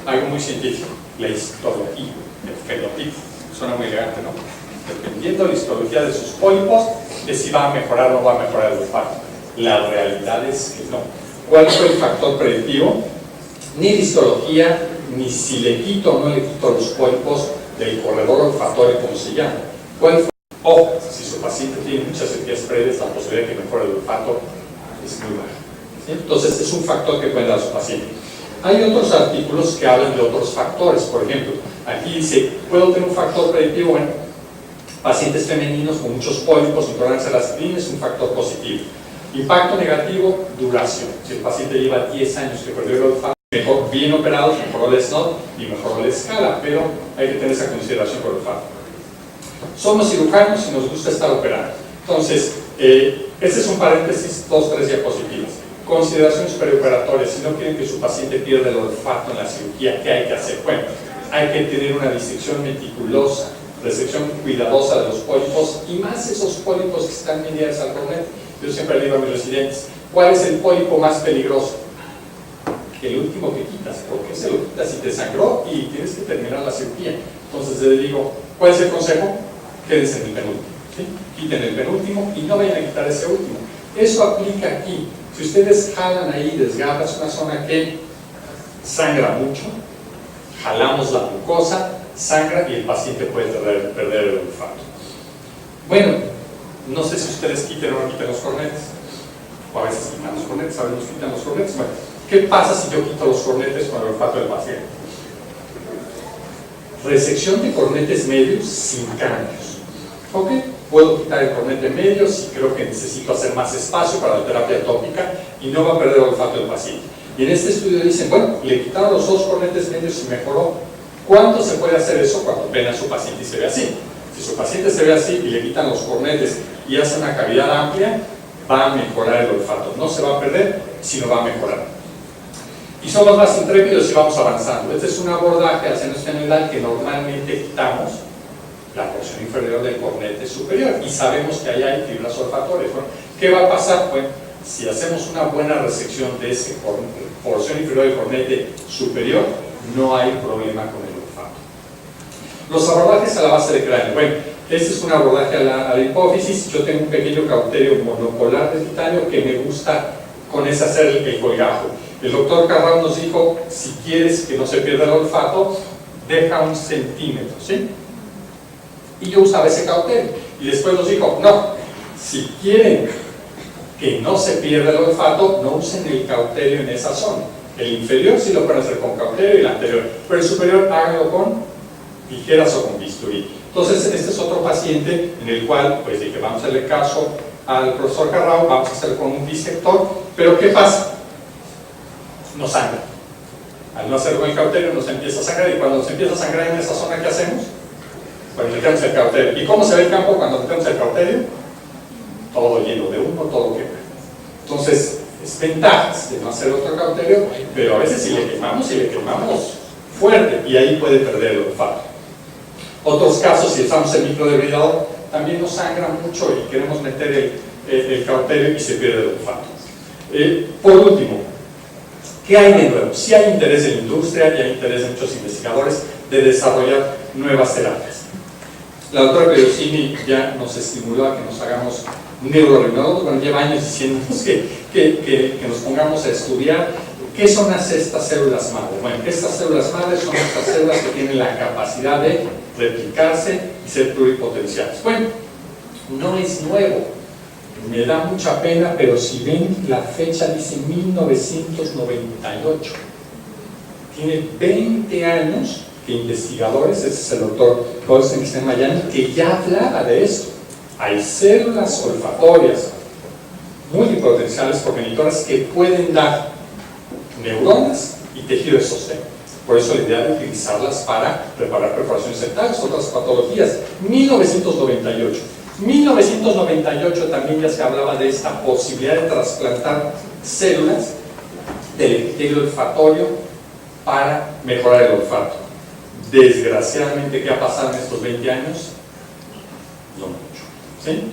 H: algo muy científico, la histología, el fenotipo. Suena muy elegante, ¿no? Dependiendo de la histología de sus pólipos, de si va a mejorar o no va a mejorar el olfato. La realidad es que no. ¿Cuál fue el factor predictivo? Ni la histología, ni si le quito o no le quito los pólipos del corredor olfatorio, como se llama. ¿Cuál fue? Ojo, si su paciente tiene muchas cirugías previas, la posibilidad de que mejore el olfato es muy baja. ¿Sí? Entonces, es un factor que puede dar a su paciente. Hay otros artículos que hablan de otros factores. Por ejemplo, aquí dice, ¿puedo tener un factor predictivo? Bueno, pacientes femeninos con muchos pólipos, intolerancia a la aspirina es un factor positivo. Impacto negativo, duración. Si el paciente lleva 10 años que perdió el olfato, mejor bien operados, mejoró el SNOT y mejoró la escala, pero hay que tener esa consideración por el olfato. Somos cirujanos y nos gusta estar operando. Entonces, este es un paréntesis, 2-3 diapositivas. Consideraciones preoperatorias. Si no quieren que su paciente pierda el olfato en la cirugía, ¿qué hay que hacer? Bueno, hay que tener una disección meticulosa, resección cuidadosa de los pólipos y más esos pólipos que están mediados al cornete. Yo siempre le digo a mis residentes, ¿cuál es el pólipo más peligroso? El último que quitas, porque se lo quitas y te sangró y tienes que terminar la cirugía. Entonces le digo, ¿cuál es el consejo? Quédense en el penúltimo, ¿sí? Quiten el penúltimo y no vayan a quitar ese último. Eso aplica aquí. Si ustedes jalan ahí, desgarran una zona que sangra mucho, jalamos la mucosa, sangra y el paciente puede perder el olfato. Bueno, no sé si ustedes quiten o no quiten los cornetes, o a veces quitan los cornetes, a veces nos quitan los cornetes. Bueno, ¿qué pasa si yo quito los cornetes con el olfato del paciente? Resección de cornetes medios sin cambios. ¿Ok? Puedo quitar el cornete medio si creo que necesito hacer más espacio para la terapia tópica y no va a perder el olfato del paciente. Y en este estudio dicen, bueno, le quitaron los 2 cornetes medios y mejoró. ¿Cuánto se puede hacer eso cuando ven a su paciente y se ve así? Si su paciente se ve así y le quitan los cornetes y hace una cavidad amplia, va a mejorar el olfato. No se va a perder, sino va a mejorar. Y somos más intrépidos y vamos avanzando. Este es un abordaje al seno esfenoidal que normalmente quitamos la porción inferior del cornete superior y sabemos que ahí hay fibras olfatorias. Bueno, ¿qué va a pasar? Bueno, si hacemos una buena resección de esa porción inferior del cornete superior, no hay problema con el olfato. Los abordajes a la base de cráneo. Bueno, este es un abordaje a la hipófisis. Yo tengo un pequeño cauterio monopolar de titanio que me gusta con ese hacer el colgajo. El doctor Carrao nos dijo, si quieres que no se pierda el olfato, deja 1 centímetro, ¿sí? Y yo usaba ese cauterio. Y después nos dijo, no, si quieren que no se pierda el olfato, no usen el cauterio en esa zona. El inferior sí lo pueden hacer con cauterio y el anterior, pero el superior háganlo con tijeras o con bisturí. Entonces, este es otro paciente en el cual, pues dije, vamos a hacerle caso al profesor Carrao, vamos a hacer con un disector, pero ¿qué pasa? No sangra. Al no hacer con el cauterio nos empieza a sangrar, y cuando nos empieza a sangrar en esa zona, ¿qué hacemos? Pues metemos el cauterio. ¿Y cómo se ve el campo cuando metemos el cauterio? Todo lleno de humo, todo quema. Entonces, es ventajas de no hacer otro cauterio, pero a veces si le quemamos fuerte, y ahí puede perder el olfato. Otros casos, si usamos el microdebridador, también nos sangra mucho y queremos meter el cauterio y se pierde el olfato. Por último, ¿qué hay de nuevo? Sí hay interés en la industria y hay interés de muchos investigadores de desarrollar nuevas terapias. La doctora Pedrosini ya nos estimuló a que nos hagamos neurorinólogos, bueno, lleva años diciéndonos que nos pongamos a estudiar qué son estas células madre. Bueno, estas células madre son estas células que tienen la capacidad de replicarse y ser pluripotenciales. Bueno, no es nuevo, me da mucha pena, pero si ven la fecha dice 1998, tiene 20 años que investigadores, ese es el doctor Goldstein que está en Miami, que ya hablaba de esto. Hay células olfatorias multipotenciales progenitoras que pueden dar neuronas y tejido de sostén. Por eso la idea de utilizarlas para preparar perforaciones dentales, otras patologías. 1998 también ya se hablaba de esta posibilidad de trasplantar células del epitelio olfatorio para mejorar el olfato. Desgraciadamente, ¿qué ha pasado en estos 20 años? No mucho, ¿sí?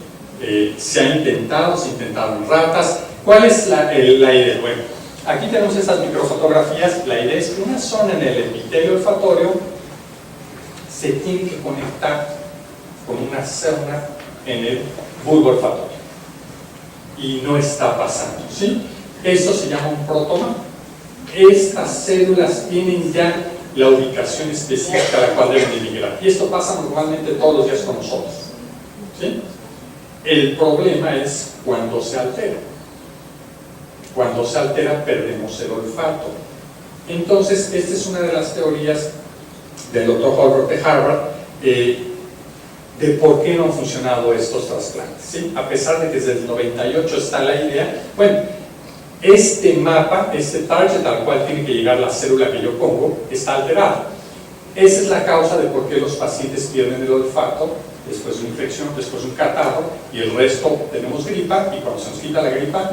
H: Se ha intentado, se intentaron ratas. ¿Cuál es la idea? Bueno, aquí tenemos estas microfotografías. La idea es que una zona en el epitelio olfatorio se tiene que conectar con una zona en el bulbo olfatorio. Y no está pasando, ¿sí? Esto se llama un protoma. Estas células tienen ya la ubicación específica a la cual deben de migrar. Y esto pasa normalmente todos los días con nosotros, ¿sí? El problema es cuando se altera. Cuando se altera, perdemos el olfato. Entonces, esta es una de las teorías del Dr. Holbrook de Harvard de por qué no han funcionado estos trasplantes, ¿sí? A pesar de que desde el 98 está la idea. Bueno, este mapa, este target al cual tiene que llegar la célula que yo pongo, está alterado. Esa es la causa de por qué los pacientes pierden el olfato después de una infección, después de un catarro, y el resto tenemos gripa, y cuando se nos quita la gripa,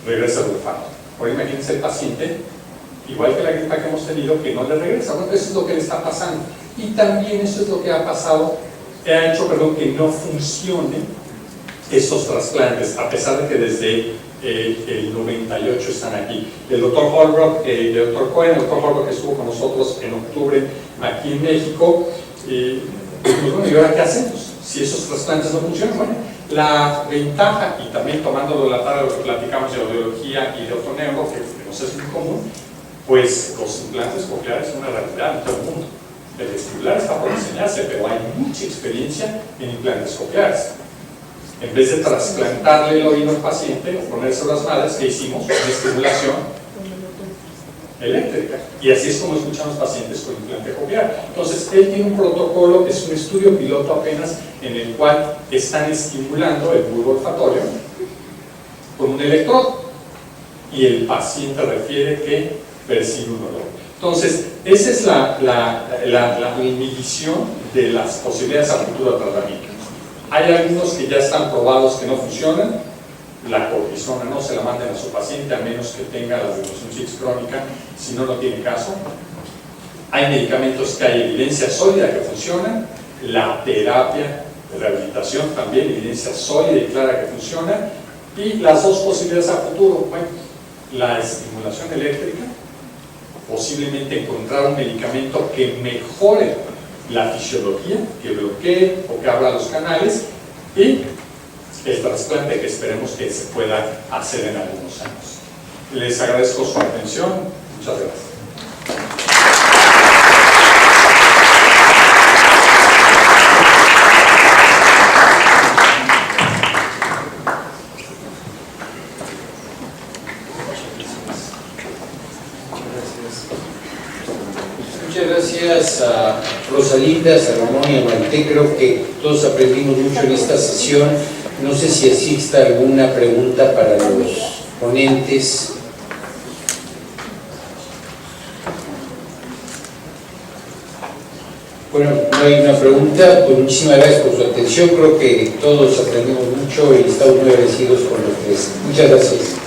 H: regresa el olfato. Ahora imagínense el paciente, igual que la gripa que hemos tenido, que no le regresa. Bueno, eso es lo que le está pasando. Y también eso es lo que ha pasado, ha hecho, que no funcionen estos trasplantes, a pesar de que desde el 98 están aquí. El doctor Holbrook, el doctor Cohen, el doctor Holbrook que estuvo con nosotros en octubre aquí en México, pues bueno, ¿y ahora qué hacemos? Si esos trasplantes no funcionan, bueno, la ventaja, y también tomándolo de la tarde lo que platicamos de audiología y de ortoneuro, que nos es muy común, pues los implantes cocleares son una realidad en todo el mundo. El vestibular está por enseñarse, pero hay mucha experiencia en implantes cocleares. En vez de trasplantarle el oído al paciente o ponerse las madres, ¿qué hicimos? Una estimulación eléctrica. Y así es como escuchamos pacientes con implante coclear. Entonces, él tiene un protocolo, es un estudio piloto apenas, en el cual están estimulando el bulbo olfatorio con un electrodo. Y el paciente refiere que percibe un olor. Entonces, esa es la inhibición de las posibilidades a futuro de tratamiento. Hay algunos que ya están probados que no funcionan. La cortisona no se la manden a su paciente a menos que tenga la rhinosinusitis crónica, si no, no tiene caso. Hay medicamentos que hay evidencia sólida que funcionan. La terapia de rehabilitación también, evidencia sólida y clara que funciona. Y las dos posibilidades a futuro, bueno, la estimulación eléctrica, posiblemente encontrar un medicamento que mejore la fisiología, que bloquee o que abra los canales, y el trasplante que esperemos que se pueda hacer en algunos años. Les agradezco su atención. Muchas gracias.
D: Muchas gracias a Rosalinda, a Salomón y a Marité. Creo que todos aprendimos mucho en esta sesión. No sé si exista alguna pregunta para los ponentes. Bueno, no hay una pregunta. Pues muchísimas gracias por su atención. Creo que todos aprendimos mucho y estamos muy agradecidos con los tres. Muchas gracias.